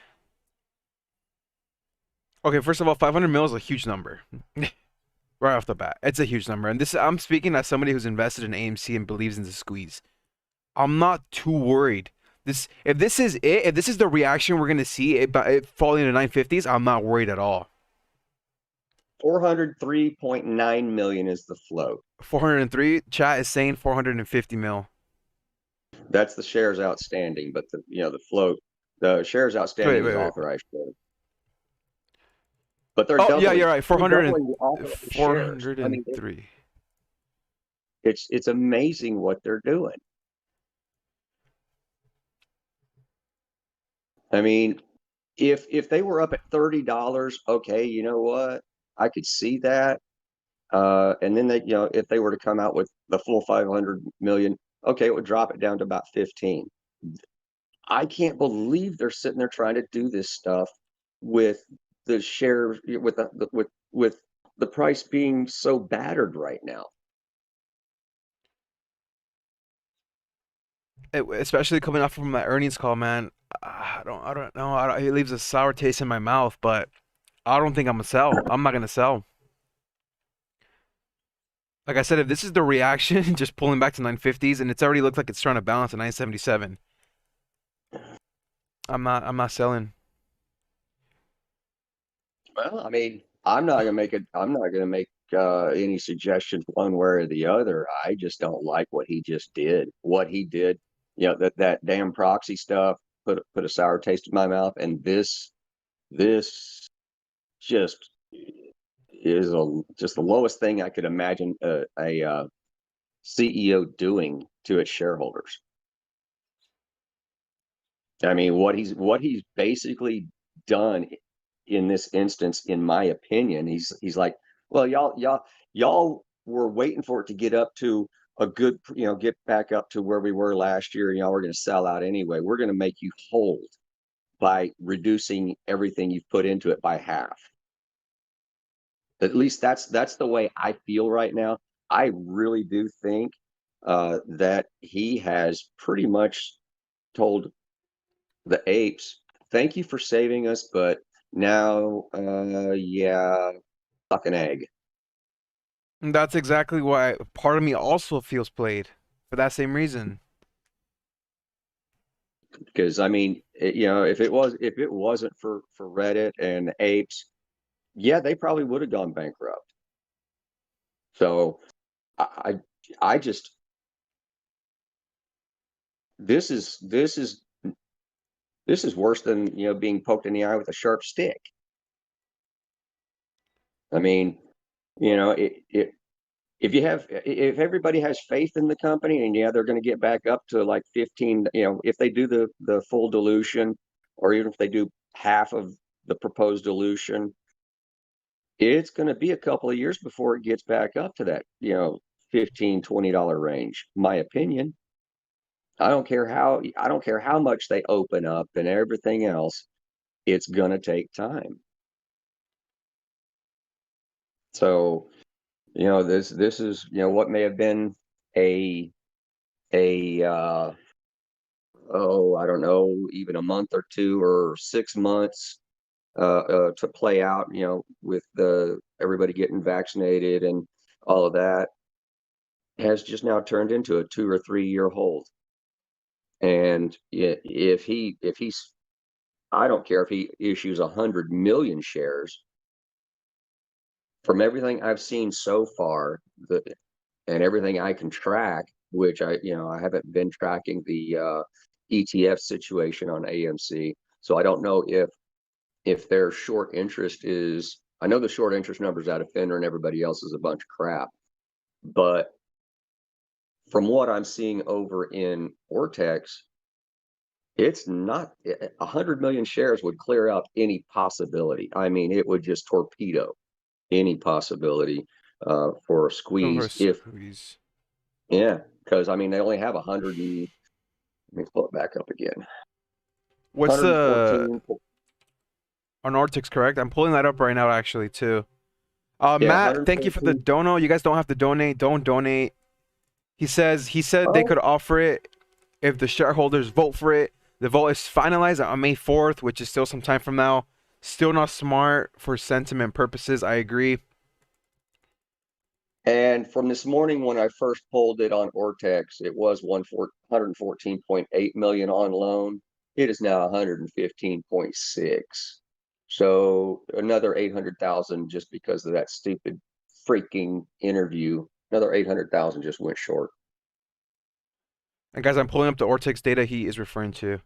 [SPEAKER 1] Okay, first of all, 500 mil is a huge number. Right off the bat. It's a huge number. And this I'm speaking as somebody who's invested in AMC and believes in the squeeze. I'm not too worried. If this is the reaction we're gonna see it falling to 950s, I'm not worried at all.
[SPEAKER 5] 403.9 million is the float.
[SPEAKER 1] 403, chat is saying 450 mil.
[SPEAKER 5] That's the shares outstanding, but the float, the shares
[SPEAKER 1] Wait,
[SPEAKER 5] outstanding is
[SPEAKER 1] wait, wait.
[SPEAKER 5] authorized shares. But they're
[SPEAKER 1] Oh, yeah,
[SPEAKER 5] doubling.
[SPEAKER 1] you're right.
[SPEAKER 5] They're
[SPEAKER 1] 400
[SPEAKER 5] doubling the authorized
[SPEAKER 1] and
[SPEAKER 5] shares. I mean,
[SPEAKER 1] 403.
[SPEAKER 5] it's amazing what they're doing. I mean, if they were up at $30, okay, you know what? I could see that. And then if they were to come out with the full 500 million, okay, it would drop it down to about 15. I can't believe they're sitting there trying to do this stuff with the shares, with the price being so battered right now.
[SPEAKER 1] Especially coming off from my earnings call, man. I don't know. It leaves a sour taste in my mouth, but I don't think I'm gonna sell. I'm not gonna sell. Like I said, if this is the reaction, just pulling back to 950s, and it's already looked like it's trying to balance at 977. I'm not selling.
[SPEAKER 5] Well, I mean, I'm not gonna make any suggestions one way or the other. I just don't like what he just did. What he did, that damn proxy stuff put a sour taste in my mouth. And this just is just the lowest thing I could imagine a CEO doing to its shareholders. I mean, what he's basically done in this instance, in my opinion, he's like, well, y'all were waiting for it to get up to a good, get back up to where we were last year, and y'all were going to sell out anyway. We're going to make you whole by reducing everything you've put into it by half. At least that's the way I feel right now. I really do think that he has pretty much told the apes, thank you for saving us, but now, yeah, suck an egg.
[SPEAKER 1] And that's exactly why part of me also feels played for that same reason.
[SPEAKER 5] Because I mean, if it wasn't for Reddit and the apes, yeah, they probably would have gone bankrupt. So I I just this is worse than being poked in the eye with a sharp stick. I mean, it if everybody has faith in the company, and yeah, they're going to get back up to like 15, if they do the full dilution, or even if they do half of the proposed dilution, it's going to be a couple of years before it gets back up to that, $15-20 range. My opinion. I don't care how much they open up and everything else. It's going to take time. So, this is, what may have been a a I don't know, even a month or two or 6 months to play out, with the everybody getting vaccinated and all of that, has just now turned into a 2 or 3 year hold. And if he's, I don't care if he issues 100 million shares. From everything I've seen so far, and everything I can track, which I haven't been tracking the ETF situation on AMC, so I don't know if their short interest is. I know the short interest numbers out of Fender and everybody else is a bunch of crap, but from what I'm seeing over in Ortex, it's not 100 million shares would clear out any possibility. I mean, it would just torpedo any possibility for a
[SPEAKER 1] Of her
[SPEAKER 5] squeeze. If
[SPEAKER 1] squeeze.
[SPEAKER 5] Yeah, because I mean they only have 100 and let me pull it back up again.
[SPEAKER 1] What's the
[SPEAKER 5] 114.
[SPEAKER 1] on Artix, correct? I'm pulling that up right now actually too.
[SPEAKER 5] Yeah,
[SPEAKER 1] Matt, thank you for the
[SPEAKER 5] 114.
[SPEAKER 1] dono. You guys don't have to donate. Don't donate. He said they
[SPEAKER 5] Oh,
[SPEAKER 1] could offer it if the shareholders vote for it. The vote is finalized on May 4th, which is still some time from now. Still not smart for sentiment purposes. I agree.
[SPEAKER 5] and from this morning when I first pulled it on Ortex, it was 114.8 million on loan. It is now 115.6. So another 800,000 just because of that stupid freaking interview. Another 800,000 just went short.
[SPEAKER 1] And guys, I'm pulling up the Ortix data he is referring to.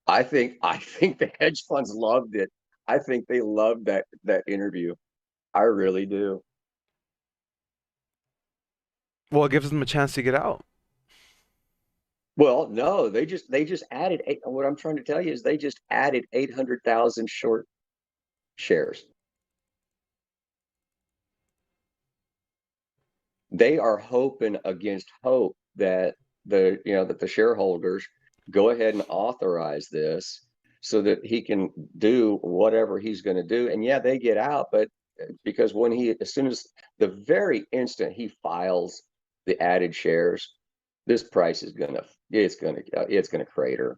[SPEAKER 5] I think the hedge funds loved it. I think they loved that interview. I really do.
[SPEAKER 1] Well, it gives them a chance to get out.
[SPEAKER 5] Well, no, they just added what I'm trying to tell you is they just added 800,000 short shares. They are hoping against hope that the shareholders go ahead and authorize this so that he can do whatever he's going to do. And yeah, they get out, but because as soon as the very instant he files the added shares, this price is it's gonna crater.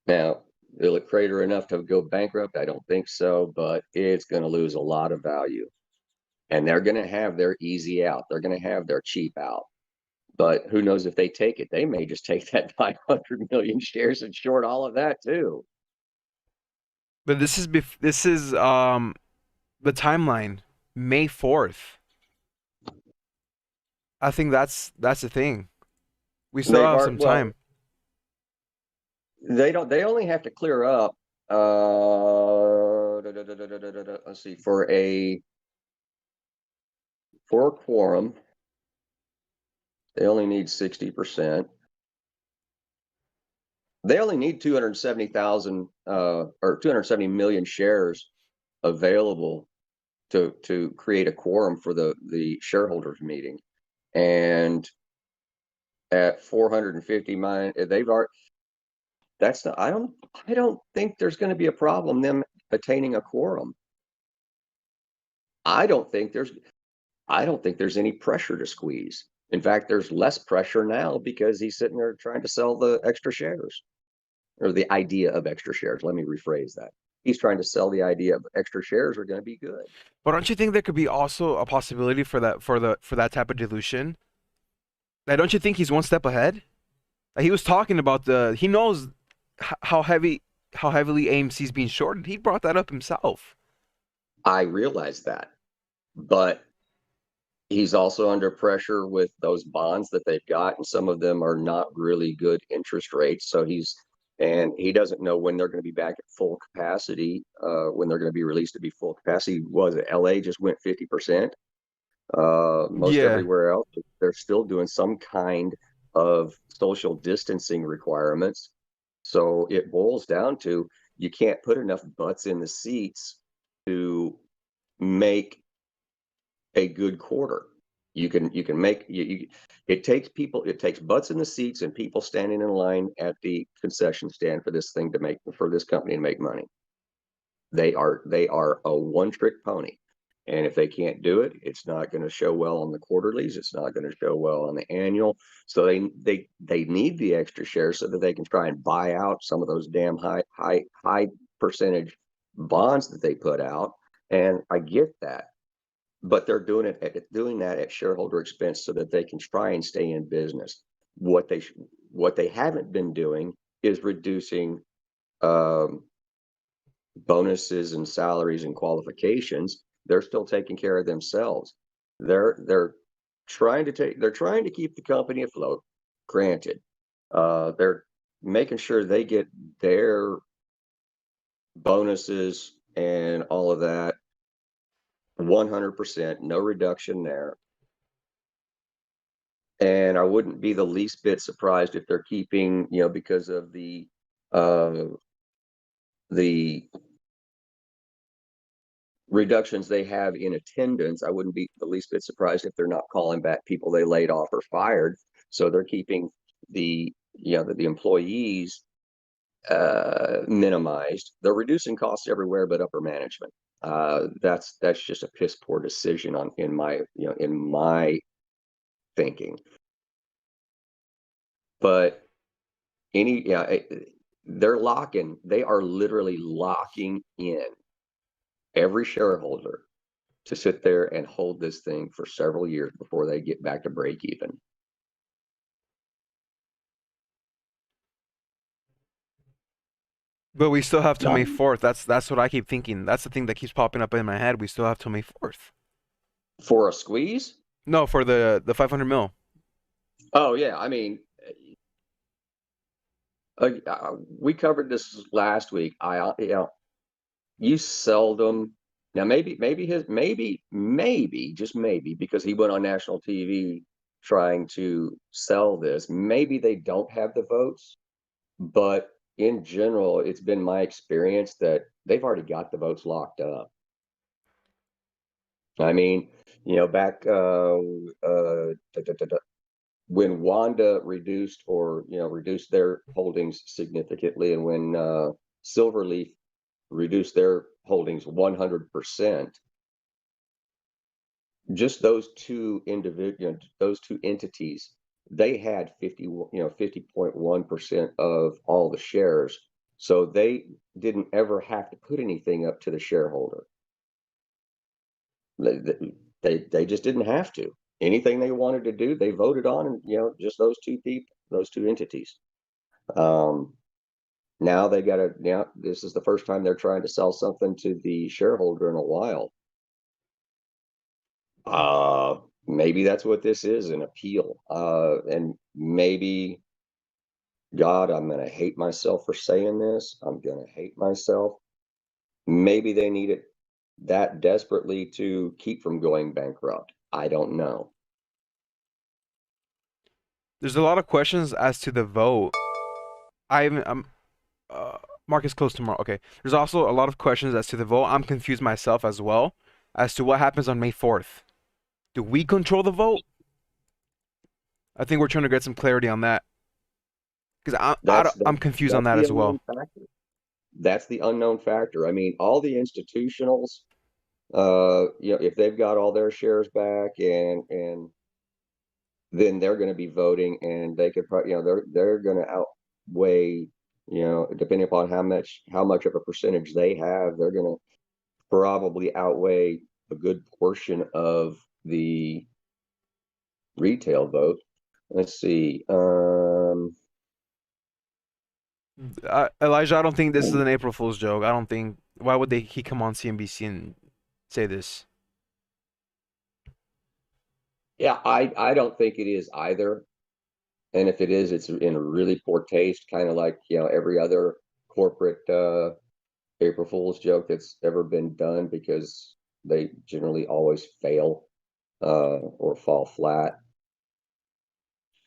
[SPEAKER 5] Now, will it crater enough to go bankrupt? I don't think so, but it's going to lose a lot of value. and they're going to have their easy out. They're going to have their cheap out. But who knows if they take it? They may just take that 500 million shares and short all of that too.
[SPEAKER 1] But this is the timeline, May 4th. I think that's the thing. We still
[SPEAKER 5] They've
[SPEAKER 1] have
[SPEAKER 5] already,
[SPEAKER 1] some
[SPEAKER 5] well,
[SPEAKER 1] time.
[SPEAKER 5] they only have to clear up let's see, for a quorum, they only need 60%. They only need 270,000 or 270 million shares available to create a quorum for the shareholders meeting. And at 450 million, they've already, that's not, I don't think there's going to be a problem them attaining a quorum. I don't think there's any pressure to squeeze. In fact, there's less pressure now because he's sitting there trying to sell the extra shares, or the idea of extra shares. Let me rephrase that. He's trying to sell the idea of extra shares are going to be good.
[SPEAKER 1] But don't you think there could be also a possibility for that type of dilution? Like, don't you think he's one step ahead? Like, he was talking about he knows how heavily AMC's being shorted. He brought that up himself.
[SPEAKER 5] I realize that, but he's also under pressure with those bonds that they've got, and some of them are not really good interest rates. So he doesn't know when they're going to be back at full capacity, when they're going to be released to be full capacity. Was it LA just went 50%? Most
[SPEAKER 1] Yeah.
[SPEAKER 5] everywhere else, they're still doing some kind of social distancing requirements. So it boils down to, you can't put enough butts in the seats to make a good quarter. You can make it takes butts in the seats and people standing in line at the concession stand for this company to make money. They are a one-trick pony. And if they can't do it, it's not going to show well on the quarterlies. It's not going to show well on the annual. So they need the extra shares so that they can try and buy out some of those damn high percentage bonds that they put out. And I get that, but they're doing that at shareholder expense so that they can try and stay in business. What they haven't been doing is reducing bonuses and salaries and qualifications. They're still taking care of themselves. They're trying to keep the company afloat. Granted, they're making sure they get their bonuses and all of that 100%, no reduction there. And I wouldn't be the least bit surprised if they're keeping, because of the reductions they have in attendance, I wouldn't be the least bit surprised if they're not calling back people they laid off or fired. So they're keeping the employees minimized. They're reducing costs everywhere but upper management. That's just a piss poor decision in my thinking. But they are literally locking in every shareholder to sit there and hold this thing for several years before they get back to break even.
[SPEAKER 1] But we still have till
[SPEAKER 5] Not
[SPEAKER 1] May 4th. That's what I keep thinking. That's the thing that keeps popping up in my head. We still have till May 4th.
[SPEAKER 5] for a squeeze.
[SPEAKER 1] No, for the 500 mil.
[SPEAKER 5] Oh yeah, I mean, we covered this last week. You seldom, now maybe just maybe, because he went on national TV trying to sell this, maybe they don't have the votes, but in general, it's been my experience that they've already got the votes locked up. I mean, back when Wanda reduced their holdings significantly, and when Silverleaf reduce their holdings 100%. Just those two entities, they had 50.1% of all the shares. So they didn't ever have to put anything up to the shareholder. They just didn't have to. Anything they wanted to do, they voted on, and just those two people, those two entities. Now they got to. Now this is the first time they're trying to sell something to the shareholder in a while. Maybe that's what this is, an appeal. And maybe, God, I'm gonna hate myself for saying this. I'm gonna hate myself. Maybe they need it that desperately to keep from going bankrupt. I don't know.
[SPEAKER 1] There's a lot of questions as to the vote. Uh, Marcus close tomorrow. Okay. There's also a lot of questions as to the vote. I'm confused myself as well as to what happens on May 4th. Do we control the vote? I think we're trying to get some clarity on that because I'm confused on
[SPEAKER 5] That's
[SPEAKER 1] that
[SPEAKER 5] the
[SPEAKER 1] as
[SPEAKER 5] unknown
[SPEAKER 1] well.
[SPEAKER 5] factor. That's the unknown factor. I mean, all the institutionals, if they've got all their shares back, and then they're going to be voting, and they could probably, they're going to outweigh, depending upon how much of a percentage they have, they're going to probably outweigh a good portion of the retail vote. Let's see.
[SPEAKER 1] Elijah, I don't think this is an April Fool's joke. I don't think. Why would he come on CNBC and say this?
[SPEAKER 5] Yeah, I don't think it is either. And if it is, it's in a really poor taste, kind of like, every other corporate April Fool's joke that's ever been done, because they generally always fail or fall flat.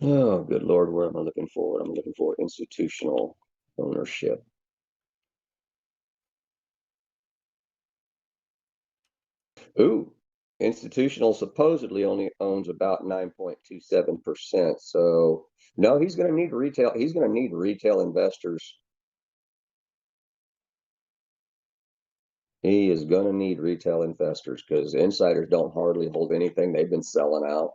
[SPEAKER 5] Oh, good Lord, where am I looking for? I'm looking for institutional ownership. Ooh, institutional supposedly only owns about 9.27%. So no, he's going to need retail. He's going to need retail investors. He is going to need retail investors, because insiders don't hardly hold anything. They've been selling out.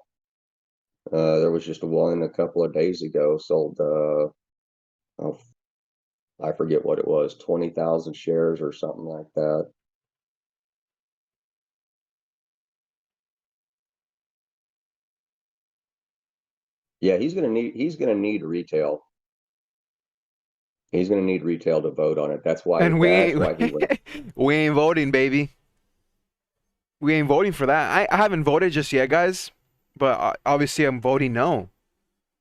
[SPEAKER 5] There was just one a couple of days ago sold, oh, I forget what it was, 20,000 shares or something like that. Yeah, he's gonna need retail. He's gonna need retail to vote on it. That's why
[SPEAKER 1] And
[SPEAKER 5] that's why he went.
[SPEAKER 1] we ain't voting, baby. We ain't voting for that. I haven't voted just yet, guys. But obviously, I'm voting no.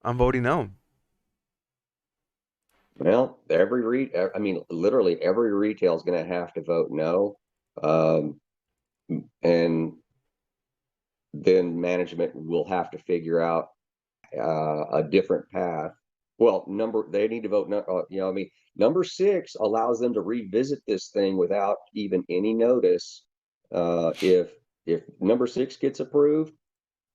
[SPEAKER 1] I'm voting no.
[SPEAKER 5] Well, I mean, literally every retail is gonna have to vote no. Um, and then management will have to figure out a different path. Well, they need to vote no. I mean, number 6 allows them to revisit this thing without even any notice. If number 6 gets approved,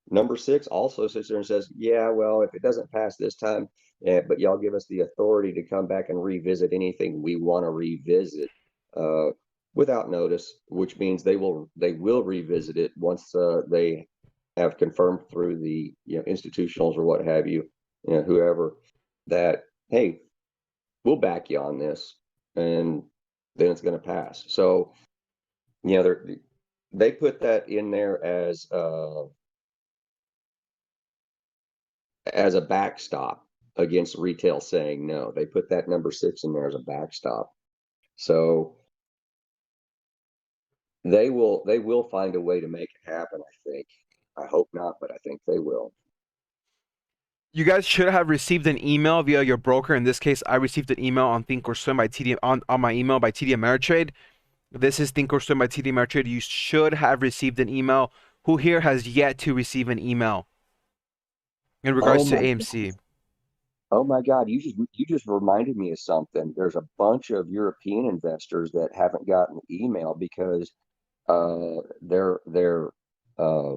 [SPEAKER 5] number 6 also sits there and says, "Yeah, well, if it doesn't pass this time, but y'all give us the authority to come back and revisit anything we want to revisit uh, without notice," which means they will revisit it once they have confirmed through the institutionals or what have you, whoever, that, hey, we'll back you on this, and then it's going to pass. So they put that in there as a backstop against retail saying no. They put that number 6 in there as a backstop. So they will find a way to make it happen, I think. I hope not, but I think they will.
[SPEAKER 1] You guys should have received an email via your broker. In this case, I received an email on Thinkorswim by TD on my email by TD Ameritrade. This is Thinkorswim by TD Ameritrade. You should have received an email. Who here has yet to receive an email in
[SPEAKER 5] Oh
[SPEAKER 1] regards to
[SPEAKER 5] my
[SPEAKER 1] AMC?
[SPEAKER 5] Oh my God, you just reminded me of something. There's a bunch of European investors that haven't gotten email because their uh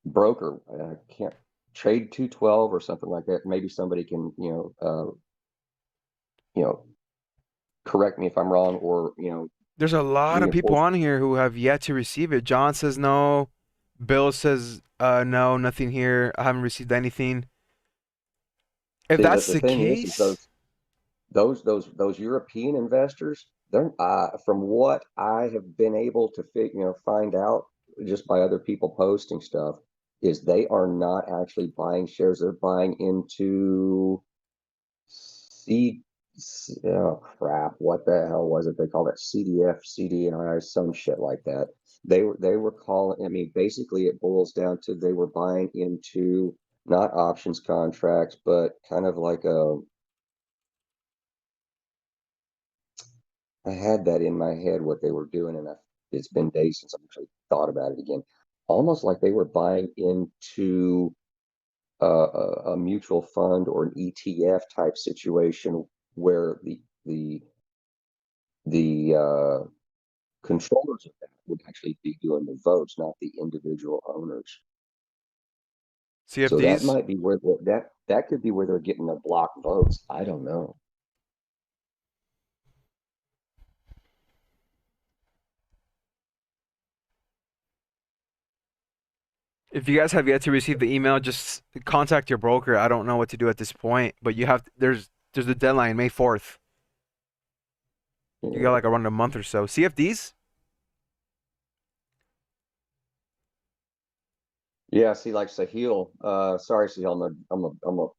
[SPEAKER 5] broker, can't, trade 212 or something like that. Maybe somebody can, you know correct me if I'm wrong, or
[SPEAKER 1] There's a lot of people
[SPEAKER 5] reinforce.
[SPEAKER 1] on here who have yet to receive it. John says no. Bill says no, nothing here. I haven't received anything. If
[SPEAKER 5] See,
[SPEAKER 1] that's
[SPEAKER 5] the
[SPEAKER 1] the
[SPEAKER 5] thing is
[SPEAKER 1] case,
[SPEAKER 5] those European investors, they're from what I have been able to find out, just by other people posting stuff, is they are not actually buying shares. They're buying into C. Oh crap! What the hell was it? They called it CDF, CDNI, some shit like that. They were calling. I mean, basically, it boils down to they were buying into not options contracts, but kind of like a. I had that in my head what they were doing, and it's been days since I've actually thought about it again. Almost like they were buying into a mutual fund or an ETF type situation where the controllers of that would actually be doing the votes, not the individual owners. So that
[SPEAKER 1] CFDs.
[SPEAKER 5] might be where that could be where they're getting their block votes. I don't know.
[SPEAKER 1] If you guys have yet to receive the email, just contact your broker. I don't know what to do at this point, but there's a deadline, May 4th. You got
[SPEAKER 5] Yeah.
[SPEAKER 1] like around a month or so. CFDs?
[SPEAKER 5] Yeah, see, like Sahil, sorry, Sahil, I'm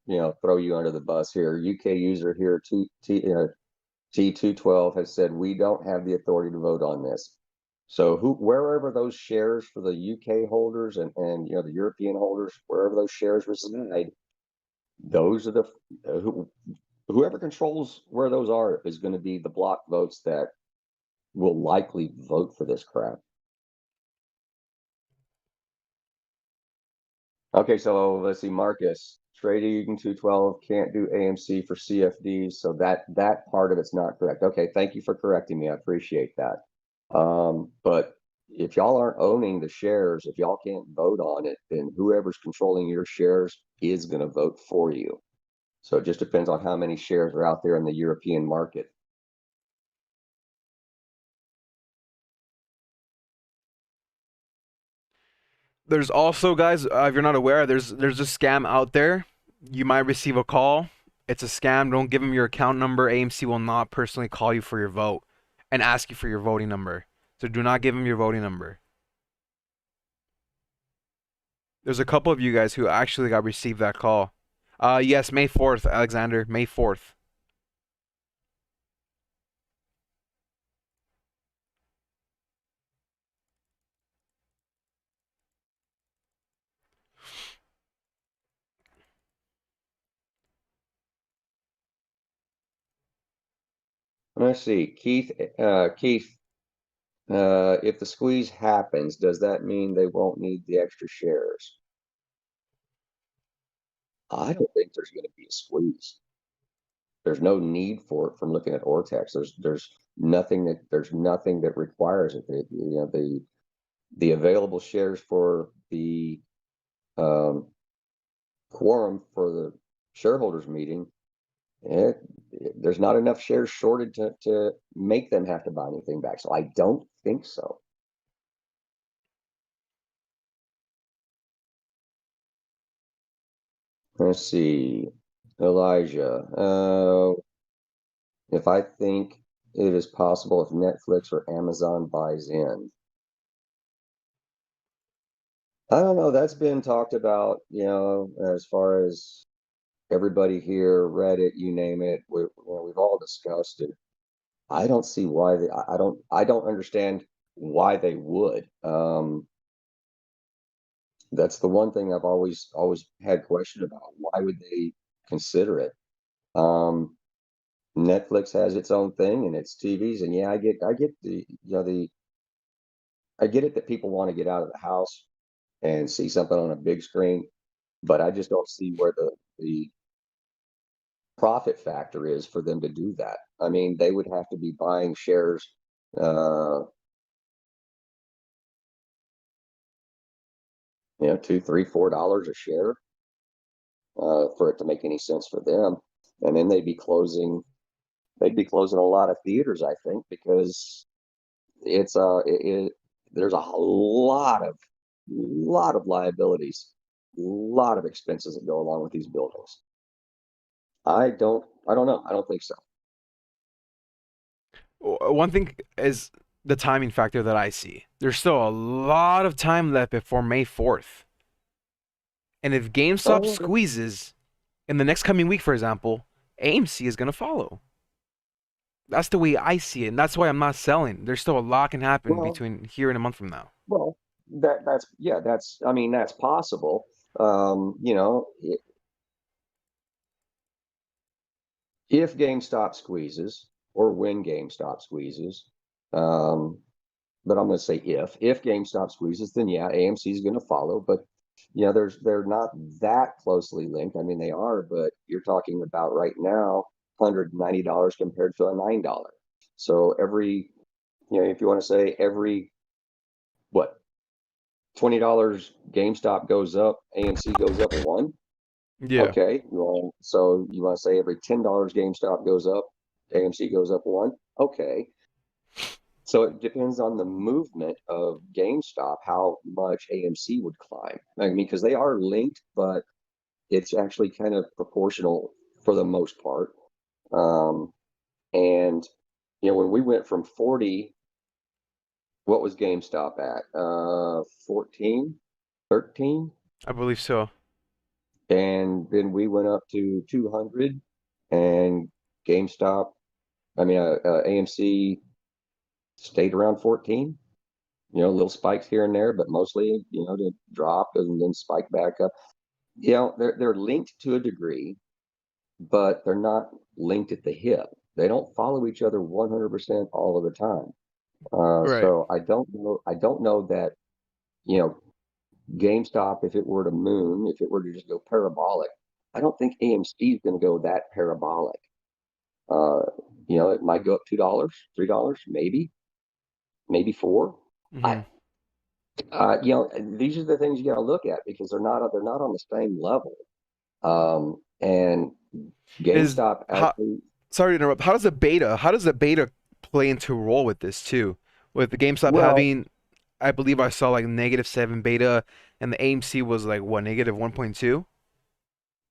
[SPEAKER 5] gonna throw you under the bus here. UK user here, T212 has said we don't have the authority to vote on this. So wherever those shares for the UK holders and the European holders, wherever those shares reside, those are whoever controls where those are is going to be the block votes that will likely vote for this crap. Okay, so let's see, Marcus. Trading 212 can't do AMC for CFDs, so that part of it's not correct. Okay, thank you for correcting me. I appreciate that. But if y'all aren't owning the shares, if y'all can't vote on it, then whoever's controlling your shares is going to vote for you. So it just depends on how many shares are out there in the European market.
[SPEAKER 1] There's also, guys, if you're not aware, there's a scam out there. You might receive a call. It's a scam. Don't give them your account number. AMC will not personally call you for your vote and ask you for your voting number. So do not give them your voting number. There's a couple of you guys who actually got received that call. Yes, May 4th, Alexander, May 4th.
[SPEAKER 5] Let's see, Keith, if the squeeze happens, does that mean they won't need the extra shares? I don't think there's going to be a squeeze. There's no need for it from looking at Ortex. There's nothing that requires it. The available shares for the um, quorum for the shareholders meeting, eh, there's not enough shares shorted to make them have to buy anything back. So I don't think so. Let's see, Elijah. If I think it is possible if Netflix or Amazon buys in. I don't know. That's been talked about, as far as everybody here, Reddit, you name it. We've all discussed it. I don't see why I don't understand why they would. That's the one thing I've always had question about. Why would they consider it? Um, Netflix has its own thing and its TVs, and yeah, I get I get it that people want to get out of the house and see something on a big screen, but I just don't see where the profit factor is for them to do that. I mean, they would have to be buying shares, uh, $2, $3, $4 a share, for it to make any sense for them. And then they'd be closing a lot of theaters, I think, because there's a lot of liabilities, a lot of expenses that go along with these buildings. I don't know. I don't think so.
[SPEAKER 1] One thing is the timing factor that I see. There's still a lot of time left before May 4th. And if GameStop
[SPEAKER 5] Oh,
[SPEAKER 1] squeezes in the next coming week, for example, AMC is going to follow. That's the way I see it, and that's why I'm not selling. There's still a lot can happen
[SPEAKER 5] well,
[SPEAKER 1] between here and a month from now.
[SPEAKER 5] well, that's yeah, that's I mean that's possible. You know, if GameStop squeezes or when GameStop squeezes, um, but I'm going to say if GameStop squeezes, then yeah, AMC is going to follow. But yeah, they're not that closely linked. I mean, they are, but you're talking about right now $190 compared to a $9. So every if you want to say every what $20 GameStop goes up, AMC goes up one.
[SPEAKER 1] Yeah.
[SPEAKER 5] Okay, well, so you want to say every $10 GameStop goes up, AMC goes up one. Okay, so it depends on the movement of GameStop, how much AMC would climb. I mean, because they are linked, but it's actually kind of proportional for the most part. Um, and when we went from 40, what was GameStop at? 14, 13,
[SPEAKER 1] I believe so.
[SPEAKER 5] and then we went up to 200, and GameStop, AMC stayed around 14. Little spikes here and there, but mostly, to drop and then spike back up. They're linked to a degree, but they're not linked at the hip. They don't follow each other 100% all of the time.
[SPEAKER 1] Right.
[SPEAKER 5] So I don't know. I don't know that you know GameStop, if it were to moon, if it were to just go parabolic, I don't think AMC is going to go that parabolic. Uh, it might go up $2, $3, maybe four. I
[SPEAKER 1] Hmm.
[SPEAKER 5] these are the things you got to look at because they're not on the same level. And
[SPEAKER 1] Is
[SPEAKER 5] GameStop
[SPEAKER 1] how
[SPEAKER 5] actually,
[SPEAKER 1] Sorry to interrupt. How does the beta play into role with this too? With the GameStop
[SPEAKER 5] well,
[SPEAKER 1] having, I believe I saw like -7 beta, and the AMC was like what, -1.2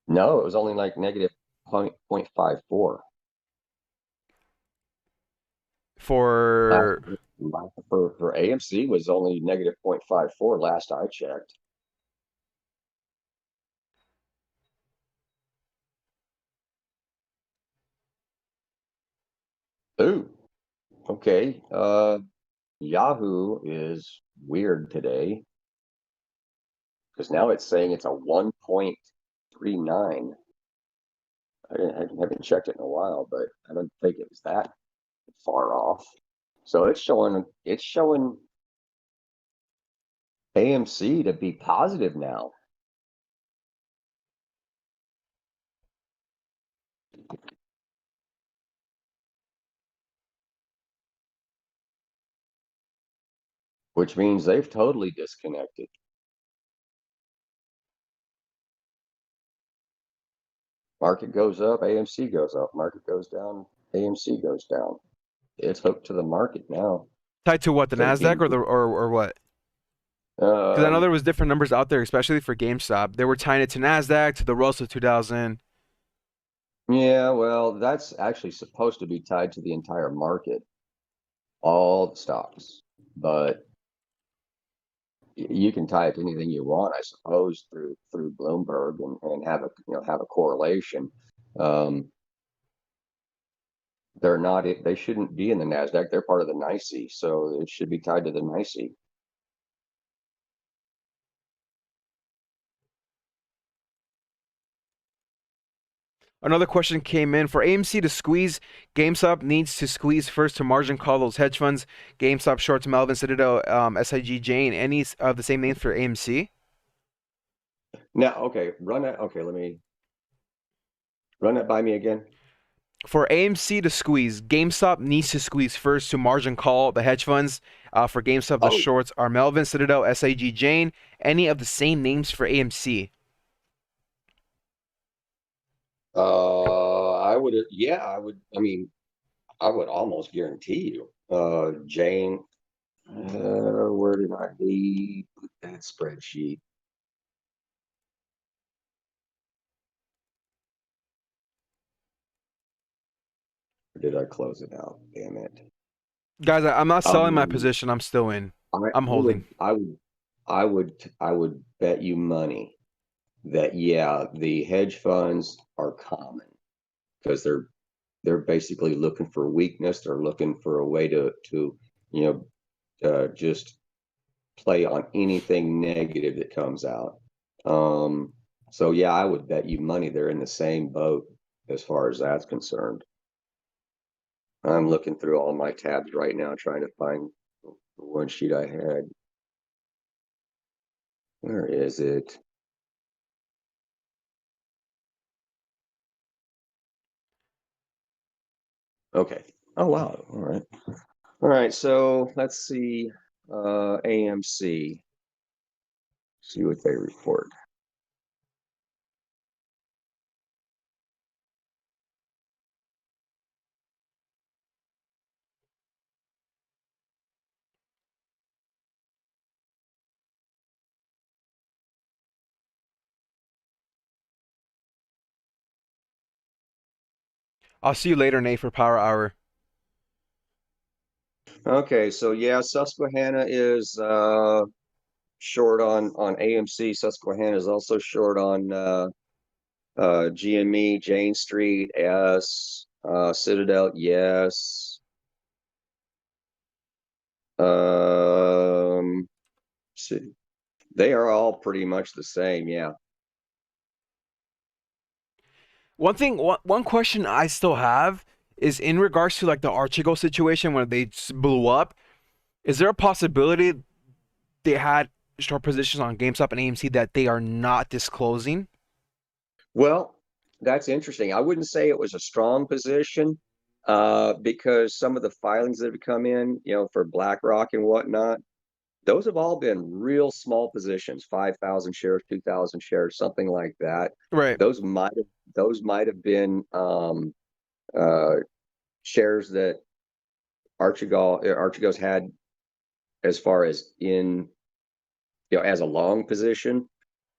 [SPEAKER 5] no, it was only like negative 0.54. Last
[SPEAKER 1] for.
[SPEAKER 5] for AMC was only negative 0.54 last I checked. Ooh, okay. Yahoo is weird today because now it's saying it's a 1.39. I haven't checked it in a while, but I don't think it was that far off. So it's showing AMC to be positive now, which means they've totally disconnected. Market goes up, AMC goes up. Market goes down, AMC goes down. It's hooked to the market now.
[SPEAKER 1] Tied to what, the Nasdaq
[SPEAKER 5] Taking
[SPEAKER 1] or what? Because I know
[SPEAKER 5] um
[SPEAKER 1] there was different numbers out there, especially for GameStop. They were tying it to Nasdaq, to the Russell 2000.
[SPEAKER 5] yeah, well, that's actually supposed to be tied to the entire market, all the stocks. But you can tie it to anything you want, I suppose, through Bloomberg and have a correlation. Um, they're not. They shouldn't be in the Nasdaq. They're part of the NYSE, so it should be tied to the NYSE.
[SPEAKER 1] Another question came in for AMC to squeeze. GameStop needs to squeeze first to margin call those hedge funds. GameStop shorts Melvin Citadel, SIG Jane. Any of the same names for AMC?
[SPEAKER 5] Now, okay, run that. Okay, let me run that by me again.
[SPEAKER 1] For AMC to squeeze, GameStop needs to squeeze first to margin call the hedge funds. For GameStop, the
[SPEAKER 5] Oh,
[SPEAKER 1] shorts are Melvin Citadel, SIG Jane. Any of the same names for AMC?
[SPEAKER 5] I would. Yeah, I would. I mean, I would almost guarantee you. Jane, where did I leave that spreadsheet? Or did I close it out? Damn it.
[SPEAKER 1] Guys, I'm not selling my
[SPEAKER 5] Um,
[SPEAKER 1] position. I'm still in.
[SPEAKER 5] I, I
[SPEAKER 1] I'm
[SPEAKER 5] would,
[SPEAKER 1] holding.
[SPEAKER 5] I would, I would bet you money that yeah, the hedge funds are common because they're basically looking for weakness. They're looking for a way to you just play on anything negative that comes out. Um, so yeah, I would bet you money they're in the same boat as far as that's concerned. I'm looking through all my tabs right now, trying to find the one sheet I had. Where is it? Okay. Oh wow. All right. All right. So let's see. AMC. See what they report.
[SPEAKER 1] I'll see you later, Nate, for Power Hour.
[SPEAKER 5] Okay. So yeah, Susquehanna is short on AMC. Susquehanna is also short on GME, Jane Street, Citadel, yes. Um, they are all pretty much the same, yeah.
[SPEAKER 1] One question I still have is in regards to like the Archegos situation when they just blew up. Is there a possibility they had short positions on GameStop and AMC that they are not disclosing?
[SPEAKER 5] Well, that's interesting. I wouldn't say it was a strong position, because some of the filings that have come in, for BlackRock and whatnot, those have all been real small positions, 5,000 shares, 2,000 shares, something like that.
[SPEAKER 1] Right.
[SPEAKER 5] Those might have those might have been uh, shares that Archegos had as far as in as a long position.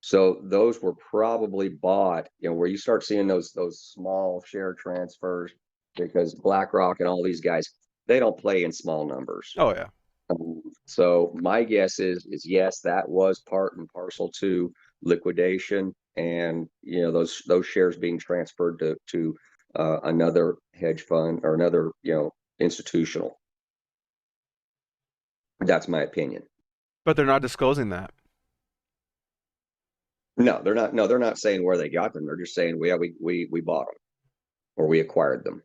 [SPEAKER 5] So those were probably bought, where you start seeing those small share transfers because BlackRock and all these guys, they don't play in small numbers.
[SPEAKER 1] Oh yeah.
[SPEAKER 5] So my guess is yes, that was part and parcel to liquidation, and those shares being transferred to another hedge fund or another institutional. That's my opinion.
[SPEAKER 1] But they're not disclosing that.
[SPEAKER 5] No, they're not. No, they're not saying where they got them. They're just saying, well, yeah, we bought them or we acquired them.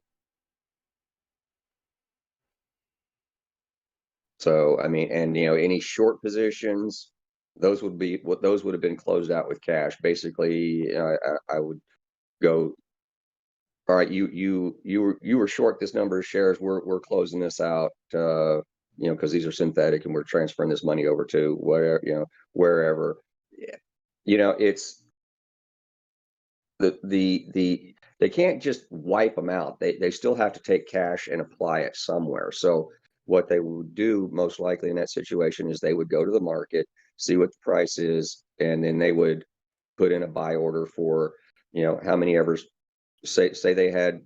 [SPEAKER 5] So I mean, and any short positions, those would have been closed out with cash. Basically, I would go, all right, you were short this number of shares. We're closing this out, because these are synthetic, and we're transferring this money over to where wherever. Yeah. It's the they can't just wipe them out. They still have to take cash and apply it somewhere. So what they would do most likely in that situation is they would go to the market, see what the price is, and then they would put in a buy order for how many ever, say they had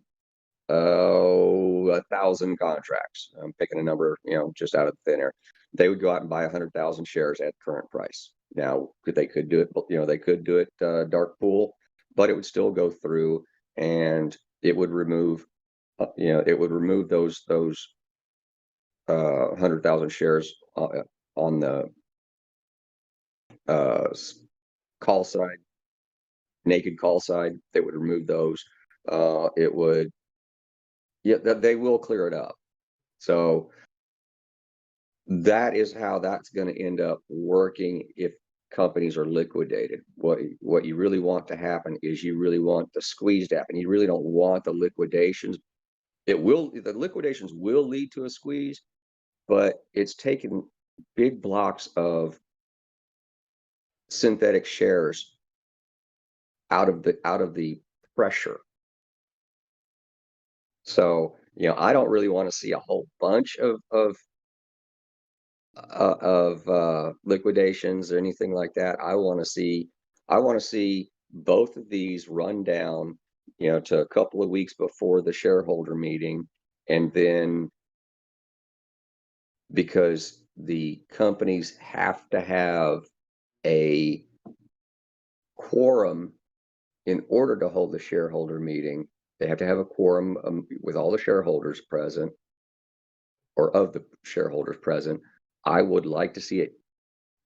[SPEAKER 5] 1,000 contracts. I'm picking a number, just out of thin air. They would go out and buy 100,000 shares at current price. Now, they could do it, they could do it dark pool, but it would still go through, and it would remove, those 100,000 shares on the uh, call side, naked call side. They would remove those. It would, yeah, they will clear it up. So that is how that's going to end up working if companies are liquidated. What you really want to happen is you really want the squeeze to happen. You really don't want the liquidations. The liquidations will lead to a squeeze, but it's taken big blocks of synthetic shares out of the pressure. So, I don't really want to see a whole bunch of liquidations or anything like that. I want to see both of these run down, to a couple of weeks before the shareholder meeting, and then because the companies have to have a quorum in order to hold the shareholder meeting. They have to have a quorum with all the shareholders present, or of the shareholders present. I would like to see it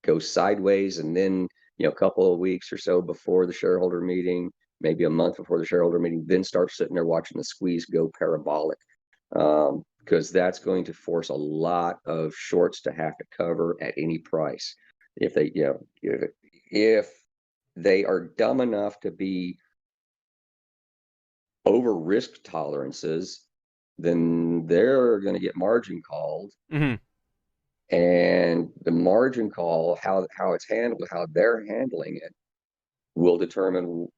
[SPEAKER 5] go sideways, and then, a couple of weeks or so before the shareholder meeting, maybe a month before the shareholder meeting, then start sitting there watching the squeeze go parabolic. Because that's going to force a lot of shorts to have to cover at any price. If they, if they are dumb enough to be over risk tolerances, then they're going to get margin called.
[SPEAKER 1] Hmm.
[SPEAKER 5] And the margin call, how it's handled, how they're handling it, will determine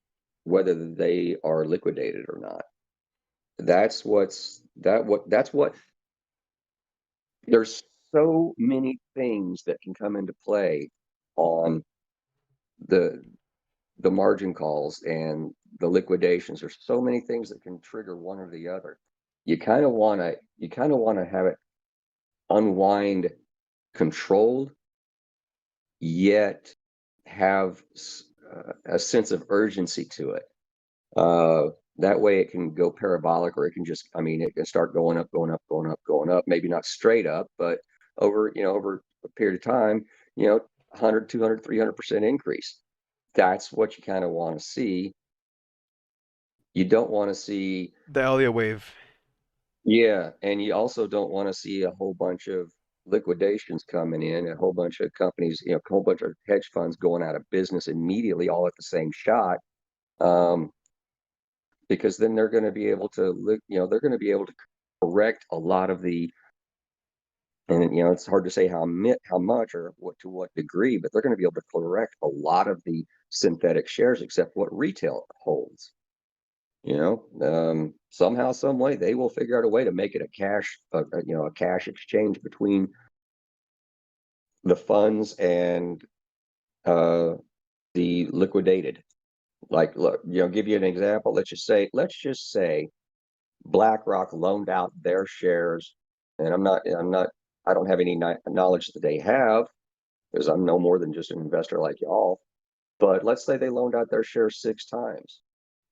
[SPEAKER 5] whether they are liquidated or not. That's what there's so many things that can come into play on the margin calls and the liquidations. There's so many things that can trigger one or the other. You kind of want to have it unwind controlled, yet have a sense of urgency to it. That way it can go parabolic, or it can just, it can start going up, going up, going up, going up, maybe not straight up, but over a period of time, 100, 200, 300% increase. That's what you kind of want to see. You don't want to see,
[SPEAKER 1] The Elliott wave.
[SPEAKER 5] yeah, and you also don't want to see a whole bunch of liquidations coming in, a whole bunch of companies, a whole bunch of hedge funds going out of business immediately, all at the same shot. Because then they're going to be able to, they're going to be able to correct a lot of the, and it's hard to say how much or to what degree, but they're going to be able to correct a lot of the synthetic shares, except what retail holds. Somehow, some way, they will figure out a way to make it a cash exchange between the funds and the liquidated. Like, look, give you an example. Let's just say BlackRock loaned out their shares, and I don't have any knowledge that they have, because I'm no more than just an investor like y'all. But let's say they loaned out their shares 6 times.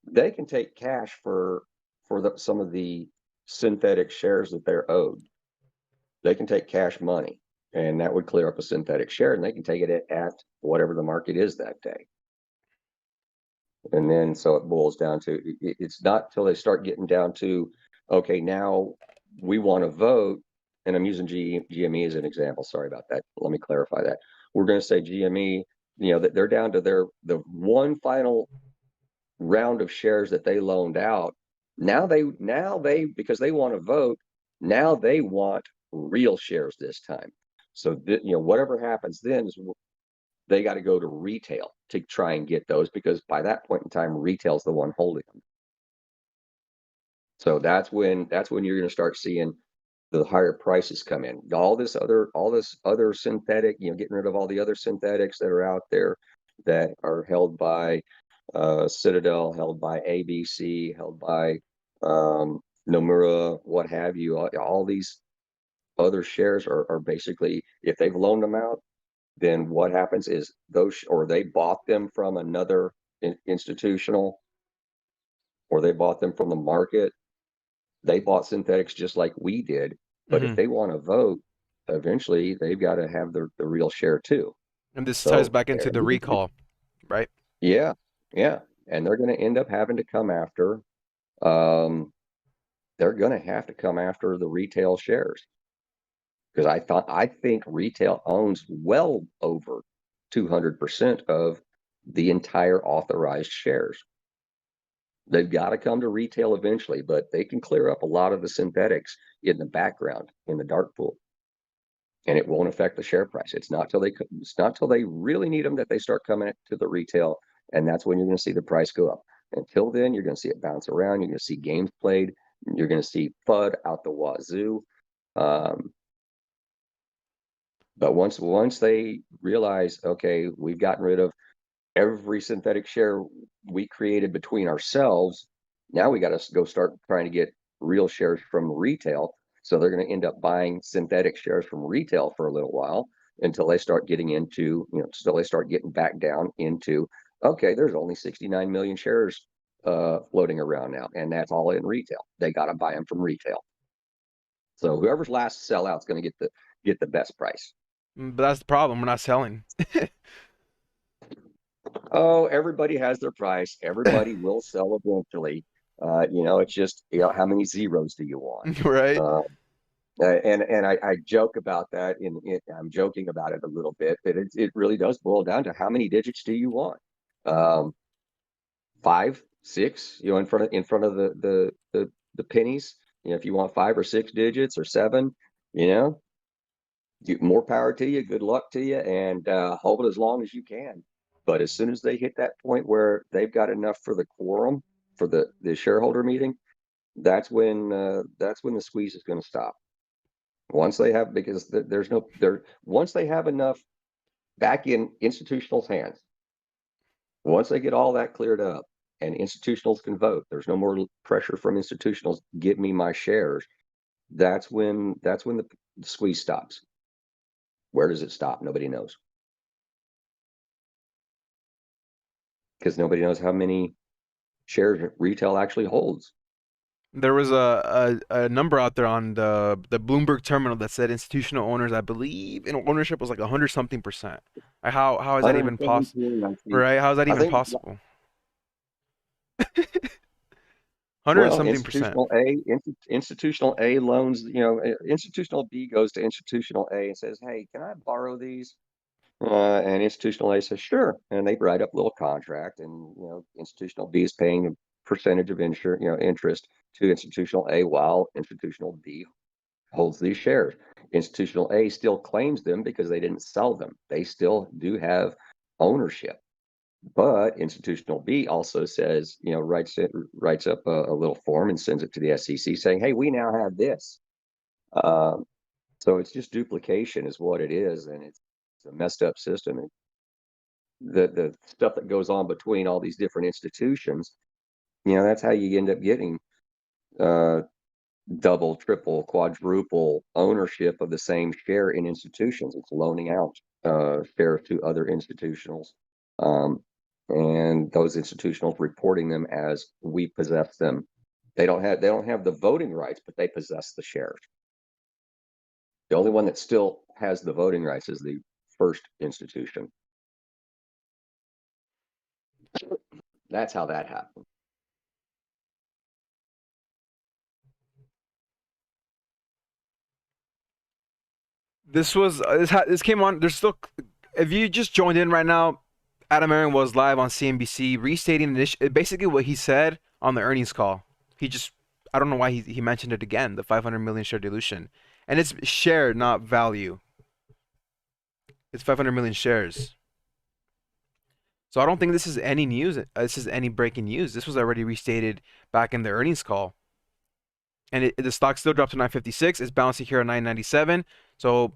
[SPEAKER 5] They can take cash for some of the synthetic shares that they're owed. They can take cash money, and that would clear up a synthetic share, and they can take it at whatever the market is that day. And then, so it boils down to, it's not till they start getting down to, okay, now we want to vote, and I'm using GME as an example. Sorry about that. Let me clarify that. We're going to say GME, that they're down to the one final round of shares that they loaned out. Now they, because they want to vote, now they want real shares this time. So whatever happens then is they got to go to retail to try and get those, because by that point in time, retail's the one holding them. So that's when you're going to start seeing the higher prices come in. All this other synthetic, getting rid of all the other synthetics that are out there that are held by Citadel, held by ABC, held by Nomura, what have you. All these other shares are basically, if they've loaned them out, then what happens is or they bought them from another institutional, or they bought them from the market. They bought synthetics just like we did. But if
[SPEAKER 1] Hmm.
[SPEAKER 5] they want to vote, eventually they've got to have the real share too.
[SPEAKER 1] And this ties
[SPEAKER 5] So
[SPEAKER 1] back into the recall, right?
[SPEAKER 5] yeah, yeah. And they're going to end up having to come after, um, they're going to have to come after the retail shares. Because I think retail owns well over 200% of the entire authorized shares. They've got to come to retail eventually, but they can clear up a lot of the synthetics in the background, in the dark pool, and it won't affect the share price. It's not till they really need them that they start coming to the retail, and that's when you're going to see the price go up. Until then, you're going to see it bounce around. You're going to see games played. You're going to see FUD out the wazoo. But once they realize, okay, we've gotten rid of every synthetic share we created between ourselves, now we got to go start trying to get real shares from retail. So they're going to end up buying synthetic shares from retail for a little while until they start getting into, until they start getting back down into, okay, there's only 69 million shares floating around now, and that's all in retail. They got to buy them from retail. So whoever's last to sell out is going to get the best price.
[SPEAKER 1] But that's the problem. We're not selling.
[SPEAKER 5] Oh, everybody has their price. Everybody will sell eventually. It's just, how many zeros do you want?
[SPEAKER 1] Right?
[SPEAKER 5] Uh, and I joke about that. I'm joking about it a little bit, but it really does boil down to how many digits do you want? Um, 5, 6, in front of the pennies. If you want 5 or 6 digits or 7, more power to you, good luck to you, and hold it as long as you can. But as soon as they hit that point where they've got enough for the quorum for the shareholder meeting, that's when the squeeze is going to stop. Once they have, because there's no there once they have enough back in institutionals' hands, once they get all that cleared up and institutionals can vote, there's no more pressure from institutionals. Give me my shares. That's when the squeeze stops. Where does it stop? Nobody knows. Because nobody knows how many shares retail actually holds.
[SPEAKER 1] There was a number out there on the Bloomberg terminal that said institutional owners, I believe, in ownership was like 100 something percent. How is that even possible?
[SPEAKER 5] 117, I think.
[SPEAKER 1] Right? How is that
[SPEAKER 5] I
[SPEAKER 1] even
[SPEAKER 5] think,
[SPEAKER 1] possible? 100
[SPEAKER 5] well,
[SPEAKER 1] something percent.
[SPEAKER 5] institutional A loans, institutional B goes to institutional A and says, "Hey, can I borrow these?" And institutional A says, "Sure," and they write up a little contract, and institutional B is paying a percentage of interest to institutional A while institutional B holds these shares. Institutional A still claims them because they didn't sell them. They still do have ownership. But institutional B also says, writes up a little form and sends it to the SEC saying, "Hey, we now have this." Um, so it's just duplication is what it is, and it's a messed up system. And the stuff that goes on between all these different institutions, that's how you end up getting uh, double, triple, quadruple ownership of the same share in institutions. It's loaning out shares to other institutionals. Um, and those institutionals reporting them as we possess them. They don't have the voting rights, but they possess the shares. The only one that still has the voting rights is the first institution. That's how that happened.
[SPEAKER 1] This came on. There's still, if you just joined in right now, Adam Aaron was live on CNBC restating basically what he said on the earnings call. He just, I don't know why he mentioned it again, the 500 million share dilution, and it's share, not value. It's 500 million shares. So I don't think this is any news. This is any breaking news. This was already restated back in the earnings call, and the stock still dropped to 956. It's bouncing here at 997. So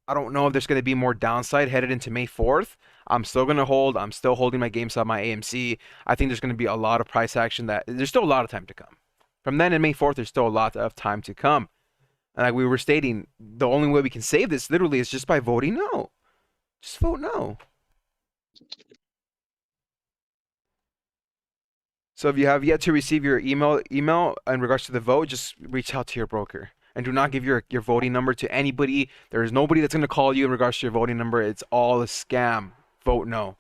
[SPEAKER 1] I don't know if there's going to be more downside headed into May 4th. I'm still going to hold. I'm still holding my GameStop, my AMC. I think there's going to be a lot of price action. There's still a lot of time to come. From then and May 4th, there's still a lot of time to come. And like we were stating, the only way we can save this literally is just by voting no. Just vote no. So if you have yet to receive your email in regards to the vote, just reach out to your broker. And do not give your voting number to anybody. There is nobody that's going to call you in regards to your voting number. It's all a scam. Vote no.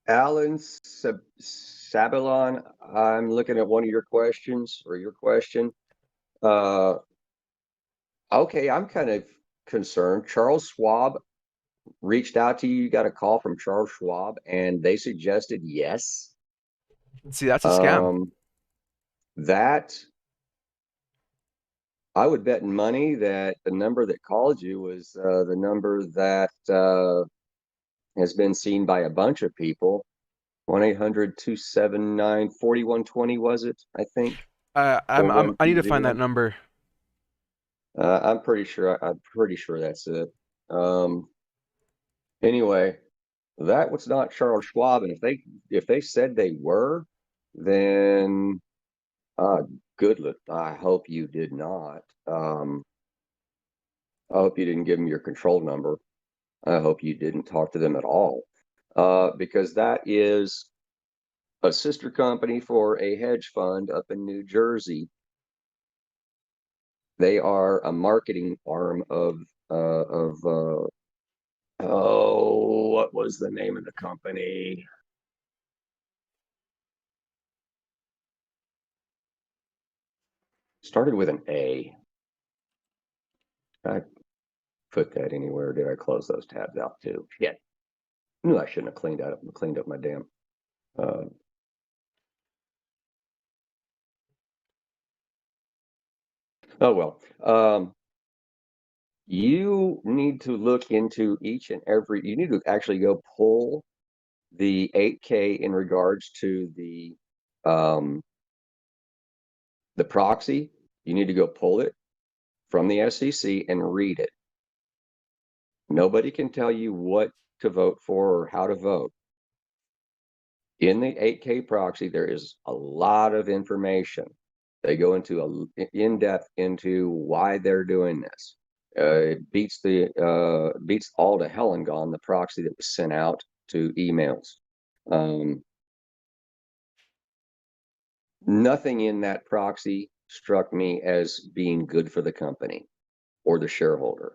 [SPEAKER 5] Alan Sabalon, I'm looking at one of your questions or your question. Okay, I'm kind of concerned. Charles Schwab reached out to you. You got a call from Charles Schwab, and they suggested yes.
[SPEAKER 1] See, that's a scam.
[SPEAKER 5] That I would bet money that the number that called you was the number that has been seen by a bunch of people. 1-800-279-4120 was it? I think.
[SPEAKER 1] I need to find that number.
[SPEAKER 5] I'm pretty sure. I'm pretty sure that's it. Anyway, that was not Charles Schwab, and if they said they were, then Good. I hope you did not. I hope you didn't give them your control number. I hope you didn't talk to them at all, because that is a sister company for a hedge fund up in New Jersey. They are a marketing arm of what was the name of the company? Started with an A. I put that anywhere. Did I close those tabs out too? Yeah. Knew I shouldn't have cleaned up my damn. Uh, oh well. You need to look into each and every. You need to actually go pull the 8K in regards to the proxy. You need to go pull it from the SEC and read it. Nobody can tell you what to vote for or how to vote. In the 8K proxy, there is a lot of information. They go into in depth into why they're doing this. It beats all to hell and gone the proxy that was sent out to emails. Nothing in that proxy struck me as being good for the company or the shareholder.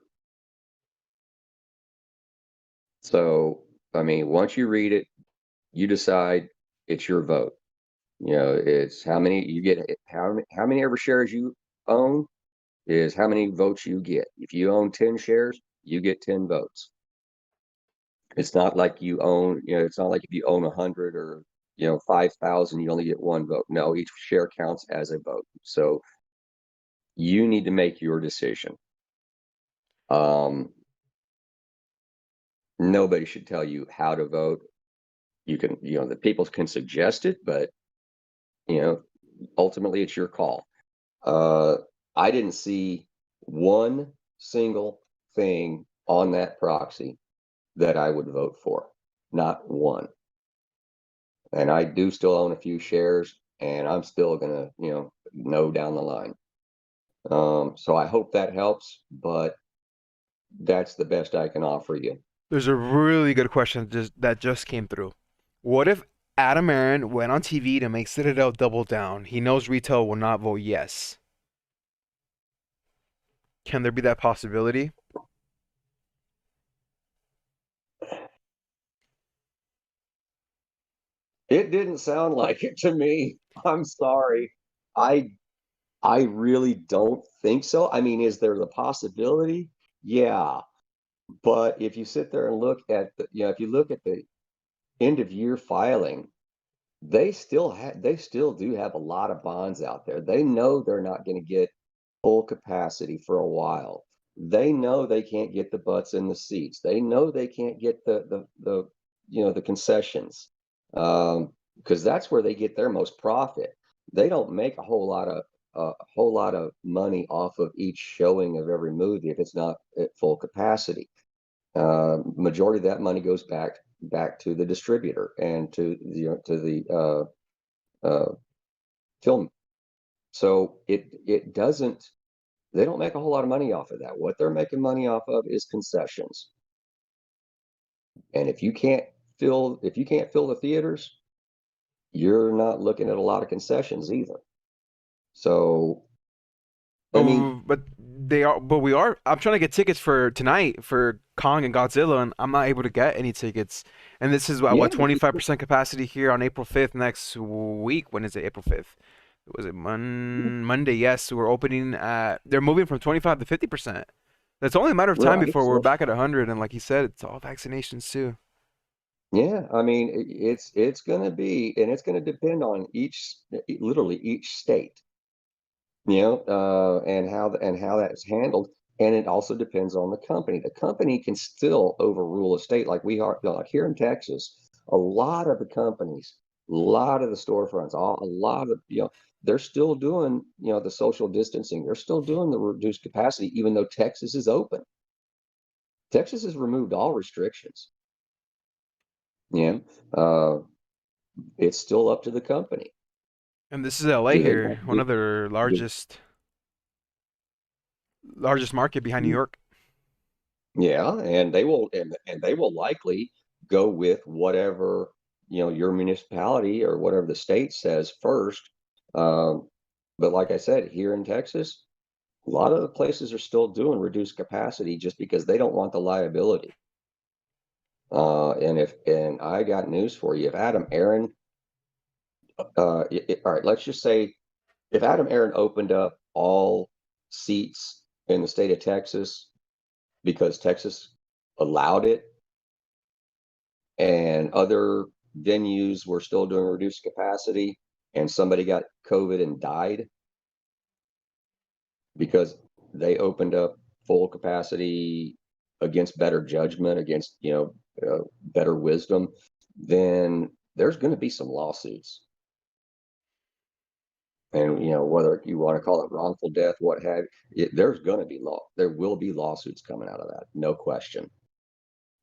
[SPEAKER 5] So, I mean, once you read it, you decide it's your vote. You know, it's how many you get, how many ever shares you own is how many votes you get. If you own 10 shares, you get 10 votes. It's not like you own, it's not like if you own 100 or, 5,000, you only get one vote. No, each share counts as a vote. So you need to make your decision. Nobody should tell you how to vote. You can, the people can suggest it, but ultimately it's your call. I didn't see one single thing on that proxy that I would vote for. Not one. And I do still own a few shares, and I'm still gonna, know down the line. So I hope that helps, but that's the best I can offer you.
[SPEAKER 1] There's a really good question that just came through. What if Adam Aaron went on TV to make Citadel double down? He knows retail will not vote yes. Can there be that possibility?
[SPEAKER 5] It didn't sound like it to me. I'm sorry. I I really don't think so. I mean, is there the possibility? Yeah. But if you sit there and look at if you look at the end of year filing, they still do have a lot of bonds out there. They know they're not going to get full capacity for a while. They know they can't get the butts in the seats. They know they can't get the concessions, because that's where they get their most profit. They don't make a whole lot of money off of each showing of every movie if it's not at full capacity. Majority of that money goes back to the distributor and to the film. So it doesn't. They don't make a whole lot of money off of that. What they're making money off of is concessions. And if you can't fill the theaters, you're not looking at a lot of concessions either. So, I mean,
[SPEAKER 1] But they are. But we are. I'm trying to get tickets for tonight for Kong and Godzilla, and I'm not able to get any tickets. And this is what
[SPEAKER 5] yeah,
[SPEAKER 1] 25% capacity here on April 5th next week. When is it? April 5th. Was it Monday? Yes, we're opening at. They're moving from 25 to 50%. That's only a matter of time
[SPEAKER 5] right.
[SPEAKER 1] before we're
[SPEAKER 5] So,
[SPEAKER 1] back at 100. And like you said, it's all vaccinations too.
[SPEAKER 5] yeah, I mean, it's going to be, and it's going to depend on literally each state, and how that's handled. And it also depends on the company. The company can still overrule a state like we are, like here in Texas. A lot of the companies, a lot of the storefronts, a lot of they're still doing the social distancing. They're still doing the reduced capacity, even though Texas is open. Texas has removed all restrictions. Yeah, it's still up to the company.
[SPEAKER 1] And this is LA
[SPEAKER 5] Do they
[SPEAKER 1] here,
[SPEAKER 5] want
[SPEAKER 1] one
[SPEAKER 5] to
[SPEAKER 1] of their
[SPEAKER 5] do?
[SPEAKER 1] largest market behind New York.
[SPEAKER 5] Yeah, and they will likely go with whatever, your municipality or whatever the state says first. Um, but like I said, here in Texas, a lot of the places are still doing reduced capacity just because they don't want the liability. And I got news for you. If Adam Aaron, all right, let's just say if Adam Aaron opened up all seats in the state of Texas because Texas allowed it, and other venues were still doing reduced capacity, and somebody got COVID and died because they opened up full capacity against better judgment, against better wisdom, then there's going to be some lawsuits. And whether you want to call it wrongful death, what have it, there will be lawsuits coming out of that, no question.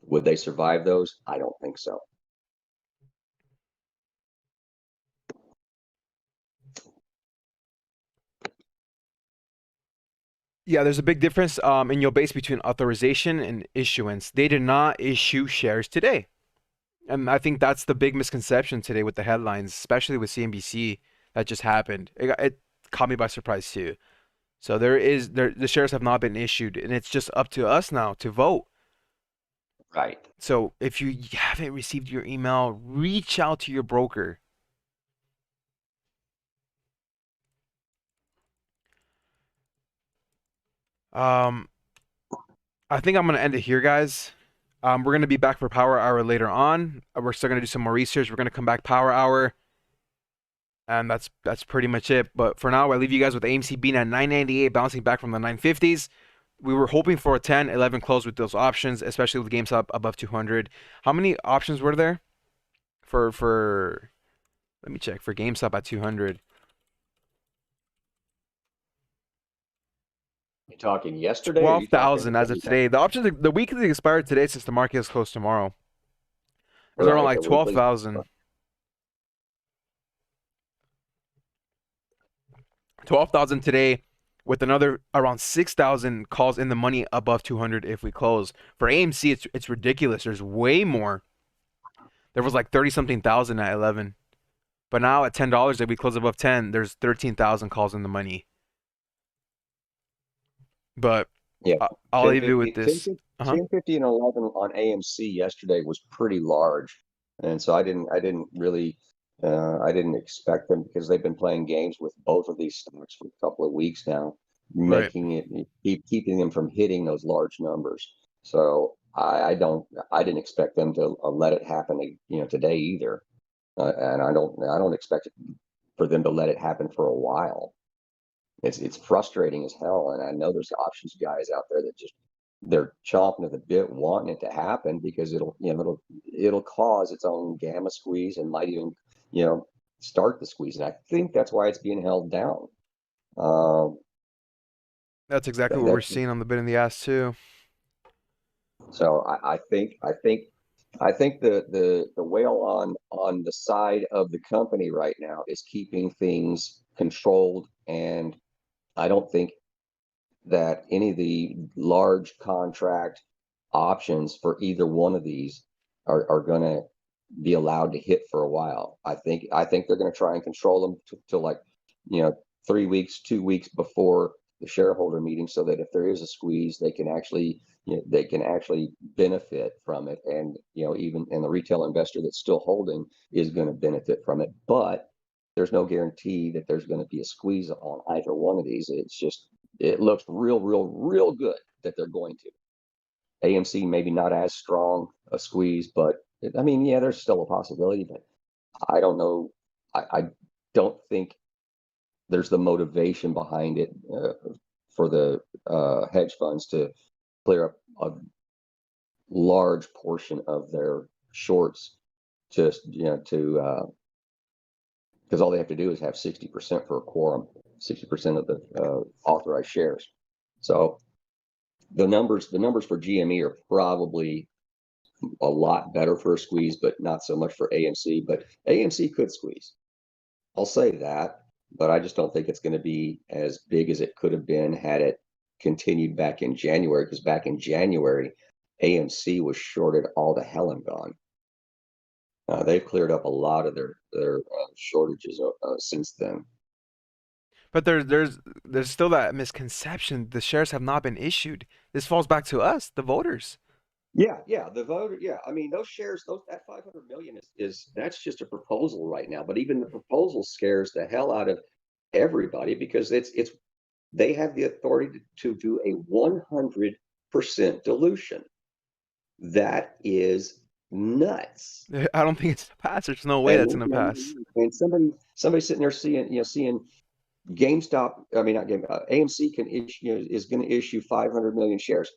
[SPEAKER 5] Would they survive those? I don't think so.
[SPEAKER 1] Yeah, there's a big difference in your base between authorization and issuance. They did not issue shares today. And I think that's the big misconception today with the headlines, especially with CNBC that just happened. It caught me by surprise too. So the shares have not been issued, and it's just up to us now to vote.
[SPEAKER 5] Right.
[SPEAKER 1] So if you haven't received your email, reach out to your broker. Um, I think I'm gonna end it here, guys. We're gonna be back for Power Hour later on. We're still gonna do some more research. We're gonna come back Power Hour, and that's pretty much it. But for now, I leave you guys with AMC being at 998, bouncing back from the 950s. We were hoping for a 10, 11 close with those options, especially with GameStop above 200. How many options were there for let me check for GameStop at 200?
[SPEAKER 5] You talking yesterday, or you talking
[SPEAKER 1] 12,000 as of today. The options, the weekly expired today since the market is closed tomorrow. There's around
[SPEAKER 5] right?
[SPEAKER 1] like
[SPEAKER 5] The weekly.
[SPEAKER 1] 12,000. 12,000 today with another around 6,000 calls in the money above 200 if we close. For AMC, it's ridiculous. There's way more. There was like 30 something thousand at 11. But now at $10, if we close above 10, there's 13,000 calls in the money. But
[SPEAKER 5] Yeah,
[SPEAKER 1] I'll leave you with
[SPEAKER 5] 1050,
[SPEAKER 1] this.
[SPEAKER 5] 1050 and 11 on AMC yesterday was pretty large. And so I didn't expect them, because they've been playing games with both of these stocks for a couple of weeks now,
[SPEAKER 1] Right.
[SPEAKER 5] keeping them from hitting those large numbers. So I didn't expect them to let it happen, today either. And I don't expect it for them to let it happen for a while. It's frustrating as hell, and I know there's options guys out there that just they're chomping at the bit, wanting it to happen, because it'll cause its own gamma squeeze, and might even you know start the squeeze. And I think that's why it's being held down. Um,
[SPEAKER 1] That's exactly
[SPEAKER 5] that,
[SPEAKER 1] what we're
[SPEAKER 5] that's
[SPEAKER 1] seeing on the bid in the ass too.
[SPEAKER 5] so I think the whale on the side of the company right now is keeping things controlled, and I don't think that any of the large contract options for either one of these are going to be allowed to hit for a while. I think they're going to try and control them to like, 3 weeks, 2 weeks before the shareholder meeting, so that if there is a squeeze, they can actually benefit from it. And, even and the retail investor that's still holding is going to benefit from it. But there's no guarantee that there's going to be a squeeze on either one of these. It looks real good that they're going to. AMC maybe not as strong a squeeze, but I mean, yeah, there's still a possibility, but I don't know. I don't think there's the motivation behind it for the hedge funds to clear up a large portion of their shorts, just to because all they have to do is have 60% for a quorum, 60% of the authorized shares. So the numbers for GME are probably a lot better for a squeeze, but not so much for AMC. But AMC could squeeze. I'll say that. but I just don't think it's going to be as big as it could have been had it continued back in January, because back in January, AMC was shorted all to hell and gone. They've cleared up a lot of their shortages since then.
[SPEAKER 1] But there's still that misconception. The shares have not been issued. This falls back to us, the voters.
[SPEAKER 5] Yeah, the voter. Yeah, I mean those shares, that 500 million is that's just a proposal right now. But even the proposal scares the hell out of everybody, because it's they have the authority to do a 100% dilution. That is nuts.
[SPEAKER 1] I don't think it's a pass. There's no way
[SPEAKER 5] And,
[SPEAKER 1] that's gonna pass.
[SPEAKER 5] and somebody sitting there seeing GameStop. I mean, not Game. AMC can issue, is going to issue 500 million shares.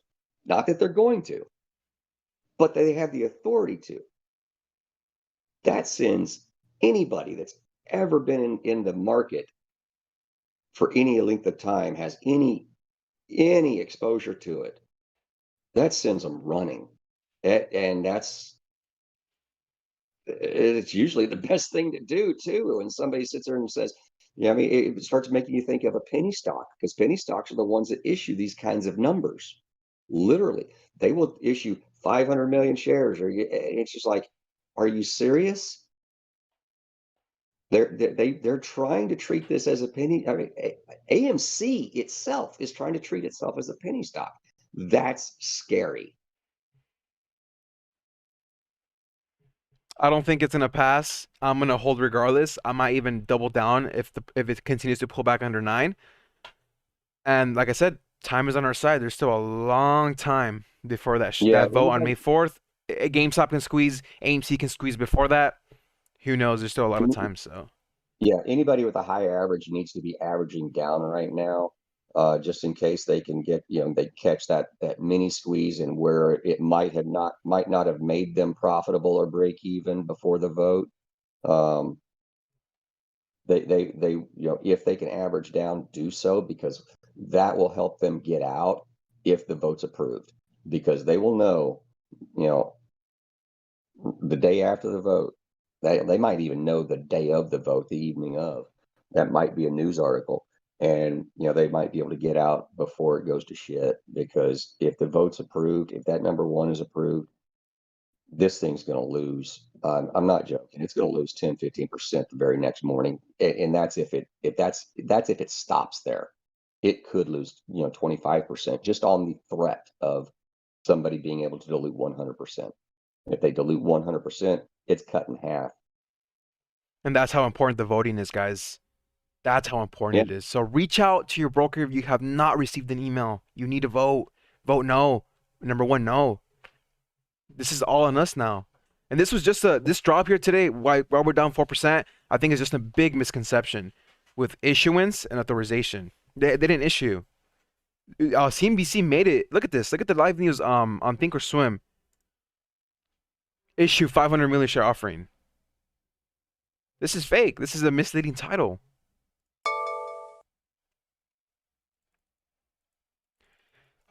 [SPEAKER 5] Not that they're going to, but they have the authority to. That sends anybody that's ever been in the market for any length of time, has any exposure to it, that sends them running. And it's usually the best thing to do too. When somebody sits there and says, yeah, I mean, it starts making you think of a penny stock, because penny stocks are the ones that issue these kinds of numbers. Literally, they will issue 500 million shares, or it's just like, are you serious? They're trying to treat this as a penny. I mean, AMC itself is trying to treat itself as a penny stock. That's scary.
[SPEAKER 1] I don't think it's gonna pass. I'm gonna hold regardless. I might even double down if it continues to pull back under 9. And like I said, time is on our side. There's still a long time before
[SPEAKER 5] Yeah,
[SPEAKER 1] that vote on May 4th. GameStop can squeeze, AMC can squeeze before that. Who knows? There's still a lot of time. So
[SPEAKER 5] yeah. Anybody with a high average needs to be averaging down right now, just in case they can get, they catch that mini squeeze, and where it might not have made them profitable or break even before the vote. Um, they if they can average down, do so, because that will help them get out if the vote's approved, because they will know, you know the day after the vote. They might even know the day of the vote, the evening of. That might be a news article, and they might be able to get out before it goes to shit, because if the vote's approved, if that number one is approved, this thing's going to lose. I'm not joking. It's going to lose 10-15% the very next morning, and that's if it stops there. It could lose 25% just on the threat of somebody being able to dilute 100%. If they dilute 100%, it's cut in half.
[SPEAKER 1] and that's how important the voting is, guys. That's how
[SPEAKER 5] Yeah,
[SPEAKER 1] important it is. So reach out to your broker if you have not received an email. You need to vote. Vote no. Number one, no. This is all on us now. And this was just this drop here today, why we're down 4%, I think is just a big misconception with issuance and authorization. They didn't issue. CNBC made it. Look at this. Look at the live news on Thinkorswim. Issue 500 million share offering. This is fake. This is a misleading title.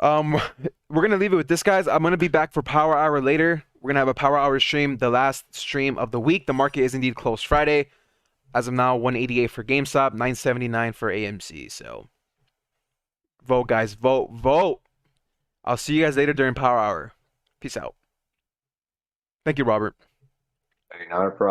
[SPEAKER 1] We're gonna leave it with this, guys. I'm gonna be back for Power Hour later. We're gonna have a Power Hour stream, the last stream of the week. The market is indeed closed Friday. As of now, 188 for GameStop, 979 for AMC. So vote, guys. Vote, vote. I'll see you guys later during Power Hour. Peace out. Thank you, Robert.
[SPEAKER 5] not a problem.